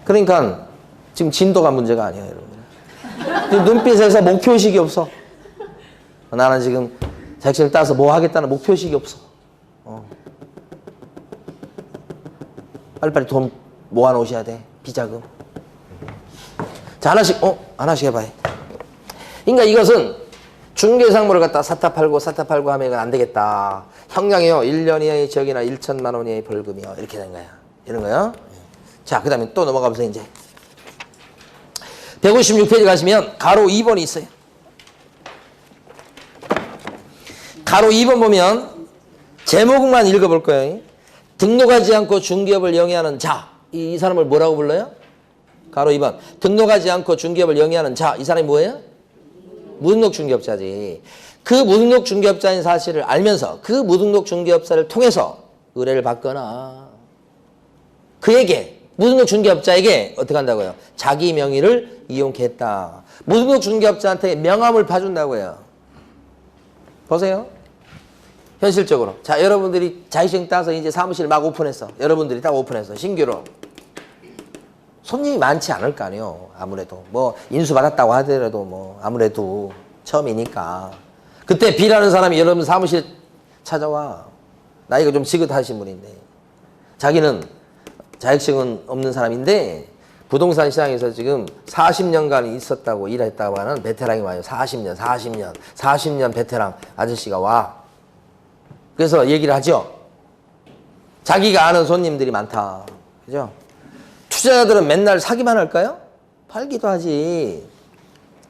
그러니까 지금 진도가 문제가 아니에요, 여러분. 눈빛에서 목표의식이 없어. 나는 지금 자격증을 따서 뭐 하겠다는 목표의식이 없어. 빨리빨리 돈 모아놓으셔야 돼. 비자금. 자, 하나씩 해봐요. 그러니까 이것은 중개상물을 갖다 사타 팔고 하면 이건 안 되겠다. 형량이요. 1년 이하의 적이나 1천만 원 이하의 벌금이요. 이렇게 된 거야. 이런 거요. 자, 그 다음에 또 넘어가면서 이제 156페이지 가시면 가로 2번이 있어요. 가로 2번 보면 제목만 읽어볼 거예요. 등록하지 않고 중개업을 영위하는 자. 이 사람을 뭐라고 불러요? 가로 2번. 등록하지 않고 중개업을 영위하는 자. 이 사람이 뭐예요? 무등록 중개업자지. 그 무등록 중개업자인 사실을 알면서 그 무등록 중개업자를 통해서 의뢰를 받거나 그에게 무등록 중개업자에게 어떻게 한다고요? 자기 명의를 이용케 했다. 무등록 중개업자한테 명함을 파준다고요. 보세요. 현실적으로. 자, 여러분들이 자격증 따서 이제 사무실 막 오픈했어. 여러분들이 딱 오픈했어. 신규로. 손님이 많지 않을 거 아니에요. 아무래도. 뭐 인수받았다고 하더라도 뭐 아무래도 처음이니까. 그때 B라는 사람이 여러분 사무실 찾아와. 나이가 좀 지긋하신 분인데. 자기는 자격증은 없는 사람인데 부동산 시장에서 지금 40년간 있었다고 일했다고 하는 베테랑이 와요. 40년 베테랑 아저씨가 와. 그래서 얘기를 하죠. 자기가 아는 손님들이 많다. 그죠? 투자자들은 맨날 사기만 할까요? 팔기도 하지.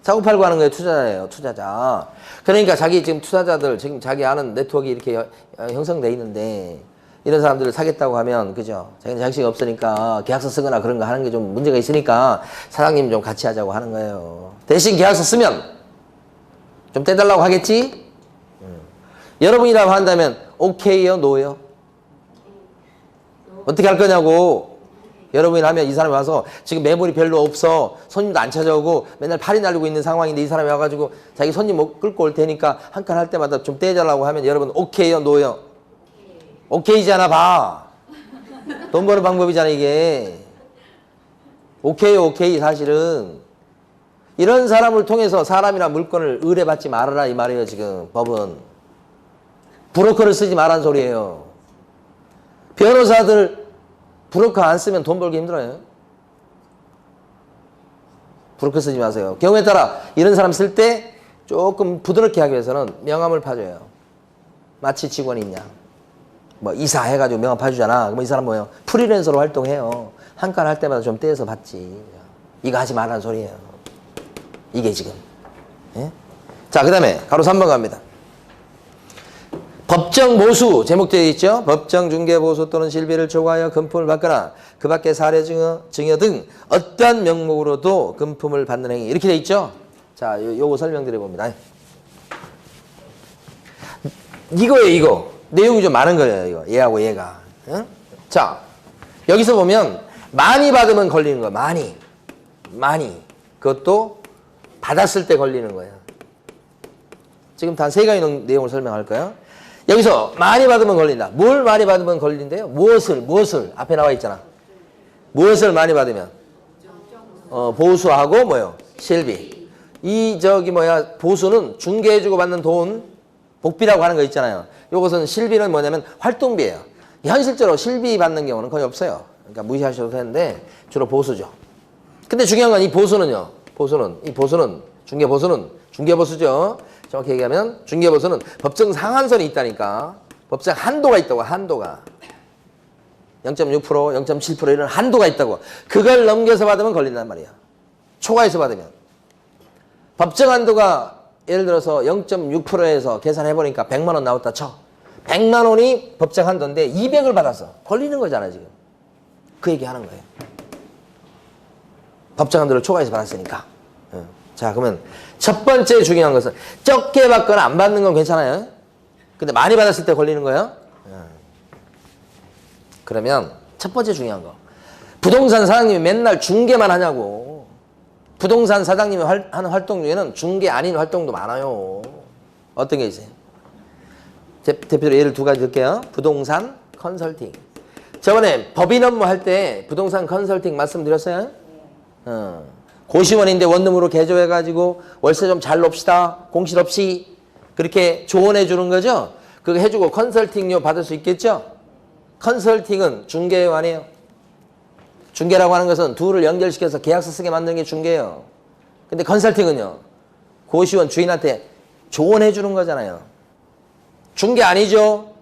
사고 팔고 하는 거예요. 투자자예요. 투자자. 그러니까 자기 지금 투자자들 지금 자기 아는 네트워크 이렇게 형성돼 있는데 이런 사람들을 사겠다고 하면 그죠? 자기는 자격증이 없으니까 계약서 쓰거나 그런 거 하는 게 좀 문제가 있으니까 사장님 좀 같이 하자고 하는 거예요. 대신 계약서 쓰면 좀 떼달라고 하겠지? 여러분이라고 한다면 오케이요? 노요? 어떻게 할 거냐고. 여러분이 하면 이 사람이 와서 지금 매물이 별로 없어. 손님도 안 찾아오고 맨날 팔이 날리고 있는 상황인데 이 사람이 와가지고 자기 손님 끌고 올 테니까 한 칸 할 때마다 좀 떼달라고 하면 여러분 오케이요? 노요? 오케이잖아. 봐. 돈 버는 방법이잖아 이게. 오케이 사실은. 이런 사람을 통해서 사람이나 물건을 의뢰받지 말아라 이 말이에요. 지금 법은. 브로커를 쓰지 말라는 소리예요. 변호사들 브로커 안 쓰면 돈 벌기 힘들어요. 브로커 쓰지 마세요. 경우에 따라 이런 사람 쓸 때 조금 부드럽게 하기 위해서는 명함을 파줘요. 마치 직원이 있냐. 뭐 이사 해가지고 명함 파주잖아. 그럼 이 사람 뭐예요? 프리랜서로 활동해요. 한 칸 할 때마다 좀 떼서 받지. 이거 하지 말라는 소리예요. 이게 지금. 예? 자, 그 다음에 가로 3번 갑니다. 법정 모수 제목되어 있죠. 법정 중개 보수 또는 실비를 초과하여 금품을 받거나 그 밖에 사례 증여 등 어떠한 명목으로도 금품을 받는 행위 이렇게 되어 있죠. 자, 요거 설명드려 봅니다. 이거예요. 이거 내용이 좀 많은 거예요. 이거 얘하고 얘가. 응? 자, 여기서 보면 많이 받으면 걸리는 거예요. 많이 그것도 받았을 때 걸리는 거예요. 지금 단 세 가지 내용을 설명할까요? 여기서 많이 받으면 걸린다. 뭘 많이 받으면 걸린대요? 무엇을 앞에 나와 있잖아. 무엇을 많이 받으면 보수하고 뭐요? 실비. 보수는 중개해주고 받는 돈 복비라고 하는 거 있잖아요. 요것은 실비는 뭐냐면 활동비예요. 현실적으로 실비 받는 경우는 거의 없어요. 그러니까 무시하셔도 되는데 주로 보수죠. 근데 중요한 건 이 보수는요. 중개보수는 중개보수죠. 정확히 얘기하면 중개보수는 법정 상한선이 있다니까. 법정 한도가 있다고. 한도가 0.6%, 0.7% 이런 한도가 있다고. 그걸 넘겨서 받으면 걸린단 말이야. 초과해서 받으면. 법정 한도가 예를 들어서 0.6%에서 계산해보니까 100만 원 나왔다 쳐. 100만 원이 법정 한도인데 200을 받았어. 걸리는 거잖아 지금. 그 얘기 하는 거예요. 법정 한도를 초과해서 받았으니까. 자, 그러면 첫 번째 중요한 것은 적게 받거나 안 받는 건 괜찮아요. 근데 많이 받았을 때 걸리는 거예요. 그러면 첫 번째 중요한 거. 부동산 사장님이 맨날 중개만 하냐고. 부동산 사장님이 하는 활동 중에는 중개 아닌 활동도 많아요. 어떤 게 있어요? 대표로 예를 두 가지 들게요. 부동산 컨설팅. 저번에 법인 업무 할 때 부동산 컨설팅 말씀드렸어요? 고시원인데 원룸으로 개조해가지고 월세 좀 잘 놉시다. 공실 없이 그렇게 조언해 주는 거죠. 그거 해주고 컨설팅료 받을 수 있겠죠. 컨설팅은 중개예요, 아니에요? 중개라고 하는 것은 둘을 연결시켜서 계약서 쓰게 만드는 게 중개예요. 근데 컨설팅은요, 고시원 주인한테 조언해 주는 거잖아요. 중개 아니죠?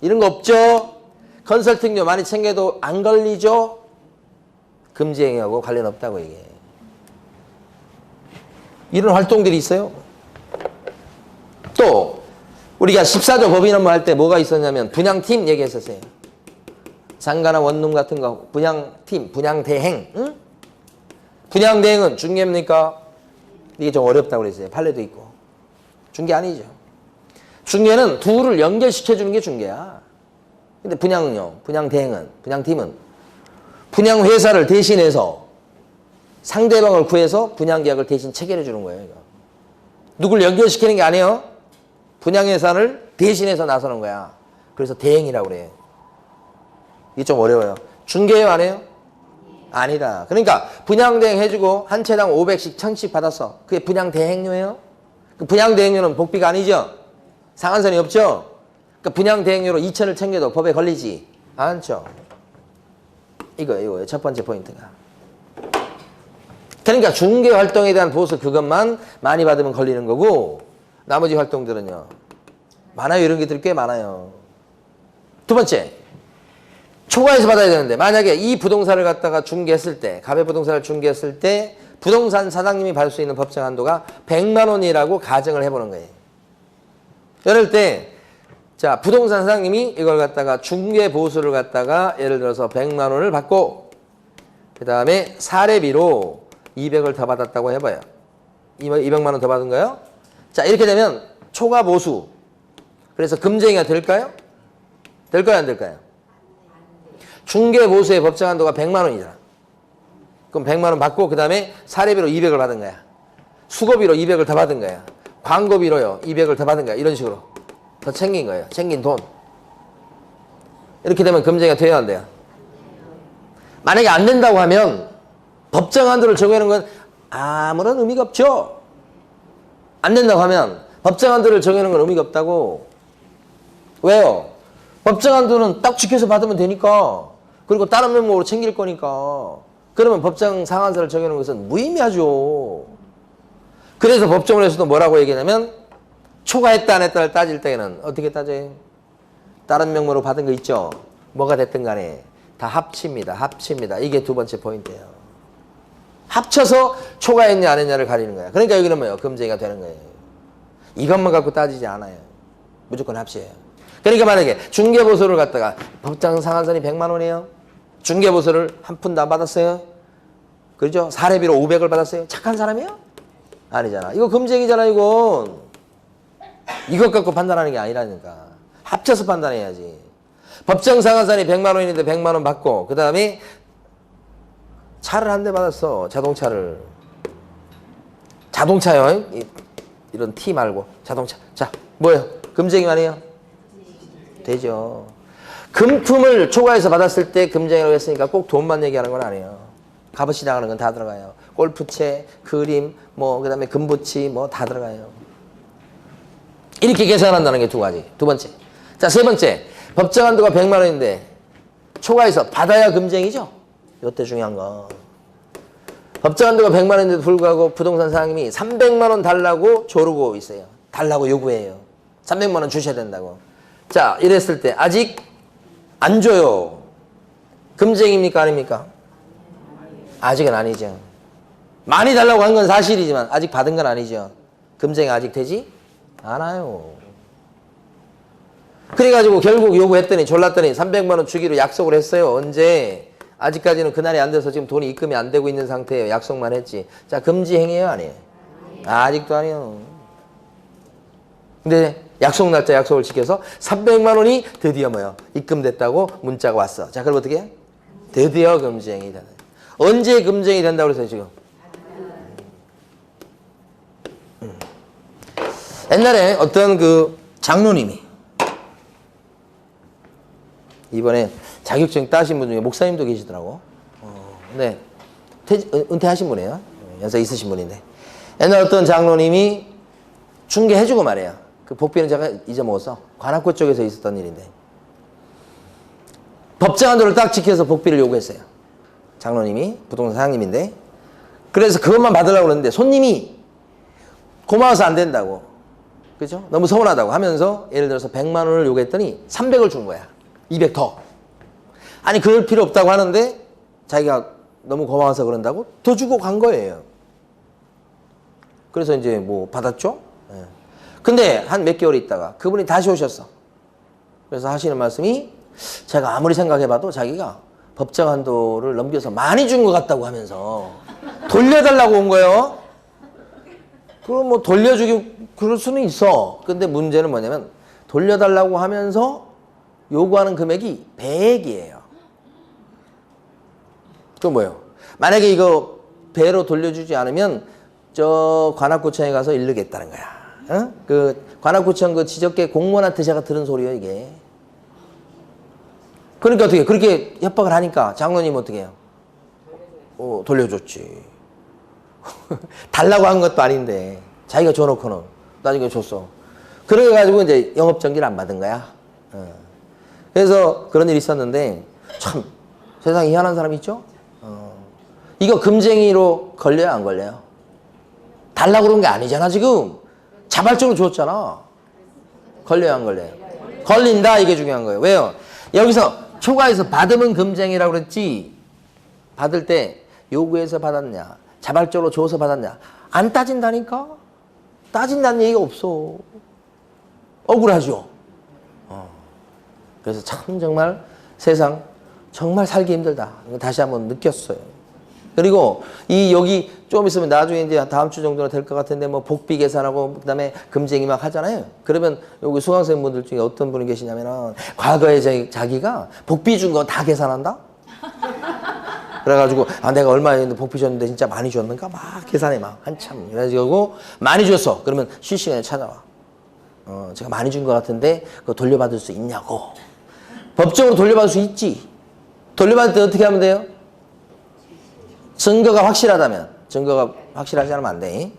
이런 거 없죠? 컨설팅료 많이 챙겨도 안 걸리죠? 금지행위하고 관련 없다고 얘기해. 이런 활동들이 있어요. 또 우리가 14조 법인 업무 할 때 뭐가 있었냐면 분양팀 얘기했었어요. 상가나 원룸 같은 거 분양팀, 분양대행. 응? 분양대행은 중개입니까? 이게 좀 어렵다고 그랬어요. 판례도 있고. 중개 아니죠. 중개는 둘을 연결시켜주는 게 중개야. 근데 분양은요, 분양팀은 분양회사를 대신해서 상대방을 구해서 분양계약을 대신 체결해 주는 거예요. 이거. 누굴 연결시키는 게 아니에요. 분양회사를 대신해서 나서는 거야. 그래서 대행이라고 그래. 이게 좀 어려워요. 중개예요, 안 해요? 아니다. 그러니까 분양대행 해주고 한 채당 500씩 1000씩 받았어. 그게 분양대행료예요? 그 분양대행료는 복비가 아니죠? 상한선이 없죠? 그러니까 분양대행료로 2000을 챙겨도 법에 걸리지 않죠? 이거예요. 첫 번째 포인트가. 그러니까 중개 활동에 대한 보수 그것만 많이 받으면 걸리는 거고 나머지 활동들은요. 많아요. 이런 것들이 꽤 많아요. 두 번째. 초과해서 받아야 되는데 만약에 이 부동산을 갖다가 중개했을 때 가배부동산을 중개했을 때 부동산 사장님이 받을 수 있는 법정 한도가 100만 원이라고 가정을 해보는 거예요. 이럴 때 자, 부동산 사장님이 이걸 갖다가 중개 보수를 갖다가 예를 들어서 100만 원을 받고 그 다음에 사례비로 200을 더 받았다고 해봐요. 200만 원 더 받은 거예요? 자, 이렇게 되면 초과 보수. 그래서 금쟁이가 될까요? 될까요? 안 될까요? 중개 보수의 법정 한도가 100만 원이잖아. 그럼 100만 원 받고 그 다음에 사례비로 200을 받은 거야. 수고비로 200을 더 받은 거야. 광고비로요 200을 더 받은 거야. 이런 식으로 더 챙긴 거예요. 챙긴 돈. 이렇게 되면 금쟁이가 돼야 안 돼요? 만약에 안 된다고 하면 법정 한도를 정해놓은 건 아무런 의미가 없죠. 안 된다고 하면 법정 한도를 정해놓은 건 의미가 없다고. 왜요? 법정 한도는 딱 지켜서 받으면 되니까. 그리고 다른 명목으로 챙길 거니까. 그러면 법정 상한선을 정해놓은 것은 무의미하죠. 그래서 법정원에서도 뭐라고 얘기하냐면 초과했다 안 했다를 따질 때에는 어떻게 따져요? 다른 명목으로 받은 거 있죠? 뭐가 됐든 간에 다 합칩니다. 합칩니다. 이게 두 번째 포인트예요. 합쳐서 초과했냐 안 했냐를 가리는 거야. 그러니까 여기는 뭐예요? 금쟁이가 되는 거예요. 이것만 갖고 따지지 않아요. 무조건 합치예요. 그러니까 만약에 중개보수를 갖다가 법정 상한선이 100만 원이에요. 중개보수를 한 푼도 안 받았어요. 그렇죠? 사례비로 500을 받았어요. 착한 사람이에요? 아니잖아. 이거 금쟁이잖아, 이건. 이것 갖고 판단하는 게 아니라니까. 합쳐서 판단해야지. 법정 상한선이 100만 원인데 100만 원 받고 그 다음에 차를 한 대 받았어. 자동차를. 자동차요. 이런 T 말고 자동차. 자, 뭐예요? 금쟁이 아니에요? 되죠. 금품을 초과해서 받았을 때 금쟁이라고 했으니까 꼭 돈만 얘기하는 건 아니에요. 값어치 나가는 건 다 들어가요. 골프채, 그림, 뭐 그다음에 금붙이 뭐 다 들어가요. 이렇게 계산한다는 게 두 가지. 두 번째. 자, 세 번째. 법정 한도가 100만 원인데 초과해서 받아야 금쟁이죠. 이때 중요한 거. 법정 한도가 100만 원인데도 불구하고 부동산 사장님이 300만 원 달라고 조르고 있어요. 달라고 요구해요. 300만 원 주셔야 된다고. 자, 이랬을 때 아직 안 줘요. 금쟁입니까 아닙니까? 아직은 아니죠. 많이 달라고 한 건 사실이지만 아직 받은 건 아니죠. 금쟁이 아직 되지 않아요. 그래가지고 결국 요구했더니 졸랐더니 300만 원 주기로 약속을 했어요. 언제? 아직까지는 그날이 안 돼서 지금 돈이 입금이 안 되고 있는 상태예요. 약속만 했지. 자, 금지 행위예요 아니에요? 아직도 아니에요. 근데 약속 날짜 약속을 지켜서 300만 원이 드디어 뭐요? 입금됐다고 문자가 왔어. 자, 그럼 어떻게 해? 드디어 금지 행위 되네. 언제 금지 행위 된다고 그랬어요 지금? 옛날에 어떤 그 장로님이 이번에 자격증 따신 분 중에 목사님도 계시더라고. 근데 은퇴하신 분이에요. 연세 있으신 분인데. 옛날 어떤 장로님이 중개해주고 말이에요. 그 복비는 제가 잊어먹었어. 관악구 쪽에서 있었던 일인데. 법정 한도를 딱 지켜서 복비를 요구했어요. 장로님이 부동산 사장님인데. 그래서 그것만 받으려고 그러는데 손님이 고마워서 안 된다고. 그죠? 너무 서운하다고 하면서 예를 들어서 100만 원을 요구했더니 300을 준 거야. 200 더. 아니 그럴 필요 없다고 하는데 자기가 너무 고마워서 그런다고 더 주고 간 거예요. 그래서 이제 뭐 받았죠. 예. 근데 한 몇 개월 있다가 그분이 다시 오셨어. 그래서 하시는 말씀이 제가 아무리 생각해봐도 자기가 법정 한도를 넘겨서 많이 준 것 같다고 하면서 돌려달라고 온 거예요. 그럼 뭐 돌려주기 그럴 수는 있어. 근데 문제는 뭐냐면 돌려달라고 하면서 요구하는 금액이 100이에요. 그건 뭐예요? 만약에 이거 배로 돌려주지 않으면 저 관악구청에 가서 일르겠다는 거야. 어? 그 관악구청 그 지적계 공무원한테 제가 들은 소리예요 이게. 그러니까 어떻게 그렇게 협박을 하니까 장로님 어떻게 해요? 돌려줬지. 달라고 한 것도 아닌데 자기가 줘놓고는 나중에 줬어. 그래가지고 이제 영업정지를 안 받은 거야. 그래서 그런 일이 있었는데 참 세상에 희한한 사람 있죠? 이거 금쟁이로 걸려요 안 걸려요? 달라고 그런 게 아니잖아 지금. 자발적으로 줬잖아. 걸려요 안 걸려요? 걸린다 이게 중요한 거예요. 왜요? 여기서 초과해서 받으면 금쟁이라고 그랬지 받을 때 요구해서 받았냐 자발적으로 줘서 받았냐 안 따진다니까? 따진다는 얘기가 없어. 억울하죠? 그래서 참 정말 세상 정말 살기 힘들다. 다시 한번 느꼈어요. 그리고 여기 좀 있으면 나중에 이제 다음 주 정도는 될 것 같은데 뭐 복비 계산하고 그다음에 금쟁이 막 하잖아요. 그러면 여기 수강생분들 중에 어떤 분이 계시냐면은 과거에 자기가 복비 준 거 다 계산한다? 그래가지고 내가 얼마였는데 복비 줬는데 진짜 많이 줬는가? 막 계산해 막 한참. 그래가지고 많이 줬어. 그러면 실시간에 찾아와. 제가 많이 준 것 같은데 그거 돌려받을 수 있냐고. 법적으로 돌려받을 수 있지. 돌려받을 때 어떻게 하면 돼요? 증거가 확실하다면. 증거가 확실하지 않으면 안 돼.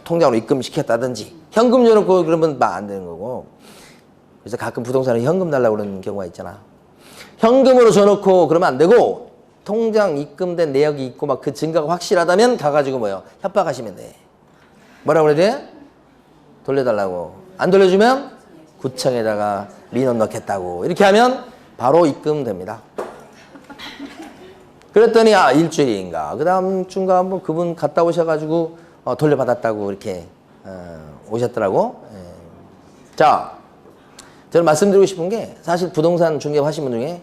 통장으로 입금시켰다든지 현금 줘놓고 그러면 막 안 되는 거고. 그래서 가끔 부동산에 현금 달라고 그러는 경우가 있잖아. 현금으로 줘놓고 그러면 안 되고 통장 입금된 내역이 있고 막 그 증거가 확실하다면 가가지고 뭐요? 협박하시면 돼. 뭐라고 그래야 돼? 돌려달라고. 안 돌려주면 구청에다가 민원 넣겠다고. 이렇게 하면 바로 입금됩니다. 그랬더니 일주일인가 그 다음 주인가 한번 그분 갔다 오셔가지고 돌려받았다고 이렇게 오셨더라고. 자, 저는 말씀드리고 싶은 게 사실 부동산 중개하신 분 중에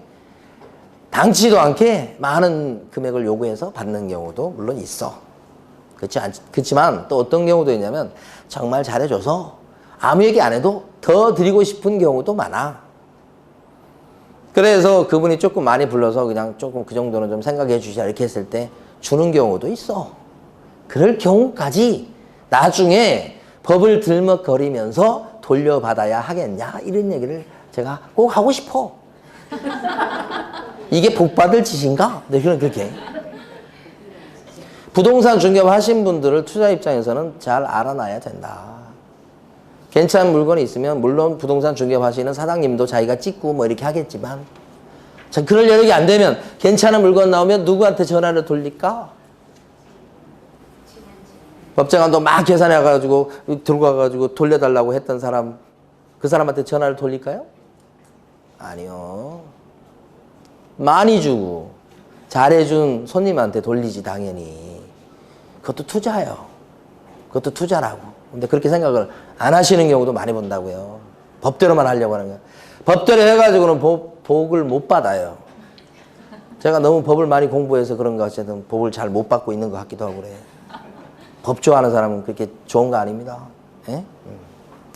당치도 않게 많은 금액을 요구해서 받는 경우도 물론 있어. 그렇지만 또 어떤 경우도 있냐면 정말 잘해줘서 아무 얘기 안 해도 더 드리고 싶은 경우도 많아. 그래서 그분이 조금 많이 불러서 그냥 조금 그 정도는 좀 생각해 주시자 이렇게 했을 때 주는 경우도 있어. 그럴 경우까지 나중에 법을 들먹거리면서 돌려받아야 하겠냐 이런 얘기를 제가 꼭 하고 싶어. 이게 복 받을 짓인가? 네, 그렇게. 부동산 중개업 하신 분들을 투자 입장에서는 잘 알아놔야 된다. 괜찮은 물건이 있으면 물론 부동산 중개업 하시는 사장님도 자기가 찍고 뭐 이렇게 하겠지만 자, 그럴 여력이 안 되면 괜찮은 물건 나오면 누구한테 전화를 돌릴까? 법정관도 막 계산해가지고 들고 가가지고 돌려달라고 했던 사람, 그 사람한테 전화를 돌릴까요? 아니요. 많이 주고 잘해준 손님한테 돌리지 당연히. 그것도 투자예요. 그것도 투자라고. 근데 그렇게 생각을 안 하시는 경우도 많이 본다고요. 법대로만 하려고 하는 거예요. 법대로 해가지고는 복을 못 받아요. 제가 너무 법을 많이 공부해서 그런가 어쨌든 복을 잘 못 받고 있는 것 같기도 하고 그래. 법 좋아하는 사람은 그렇게 좋은 거 아닙니다. 예?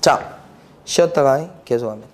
자, 쉬었다가 계속합니다.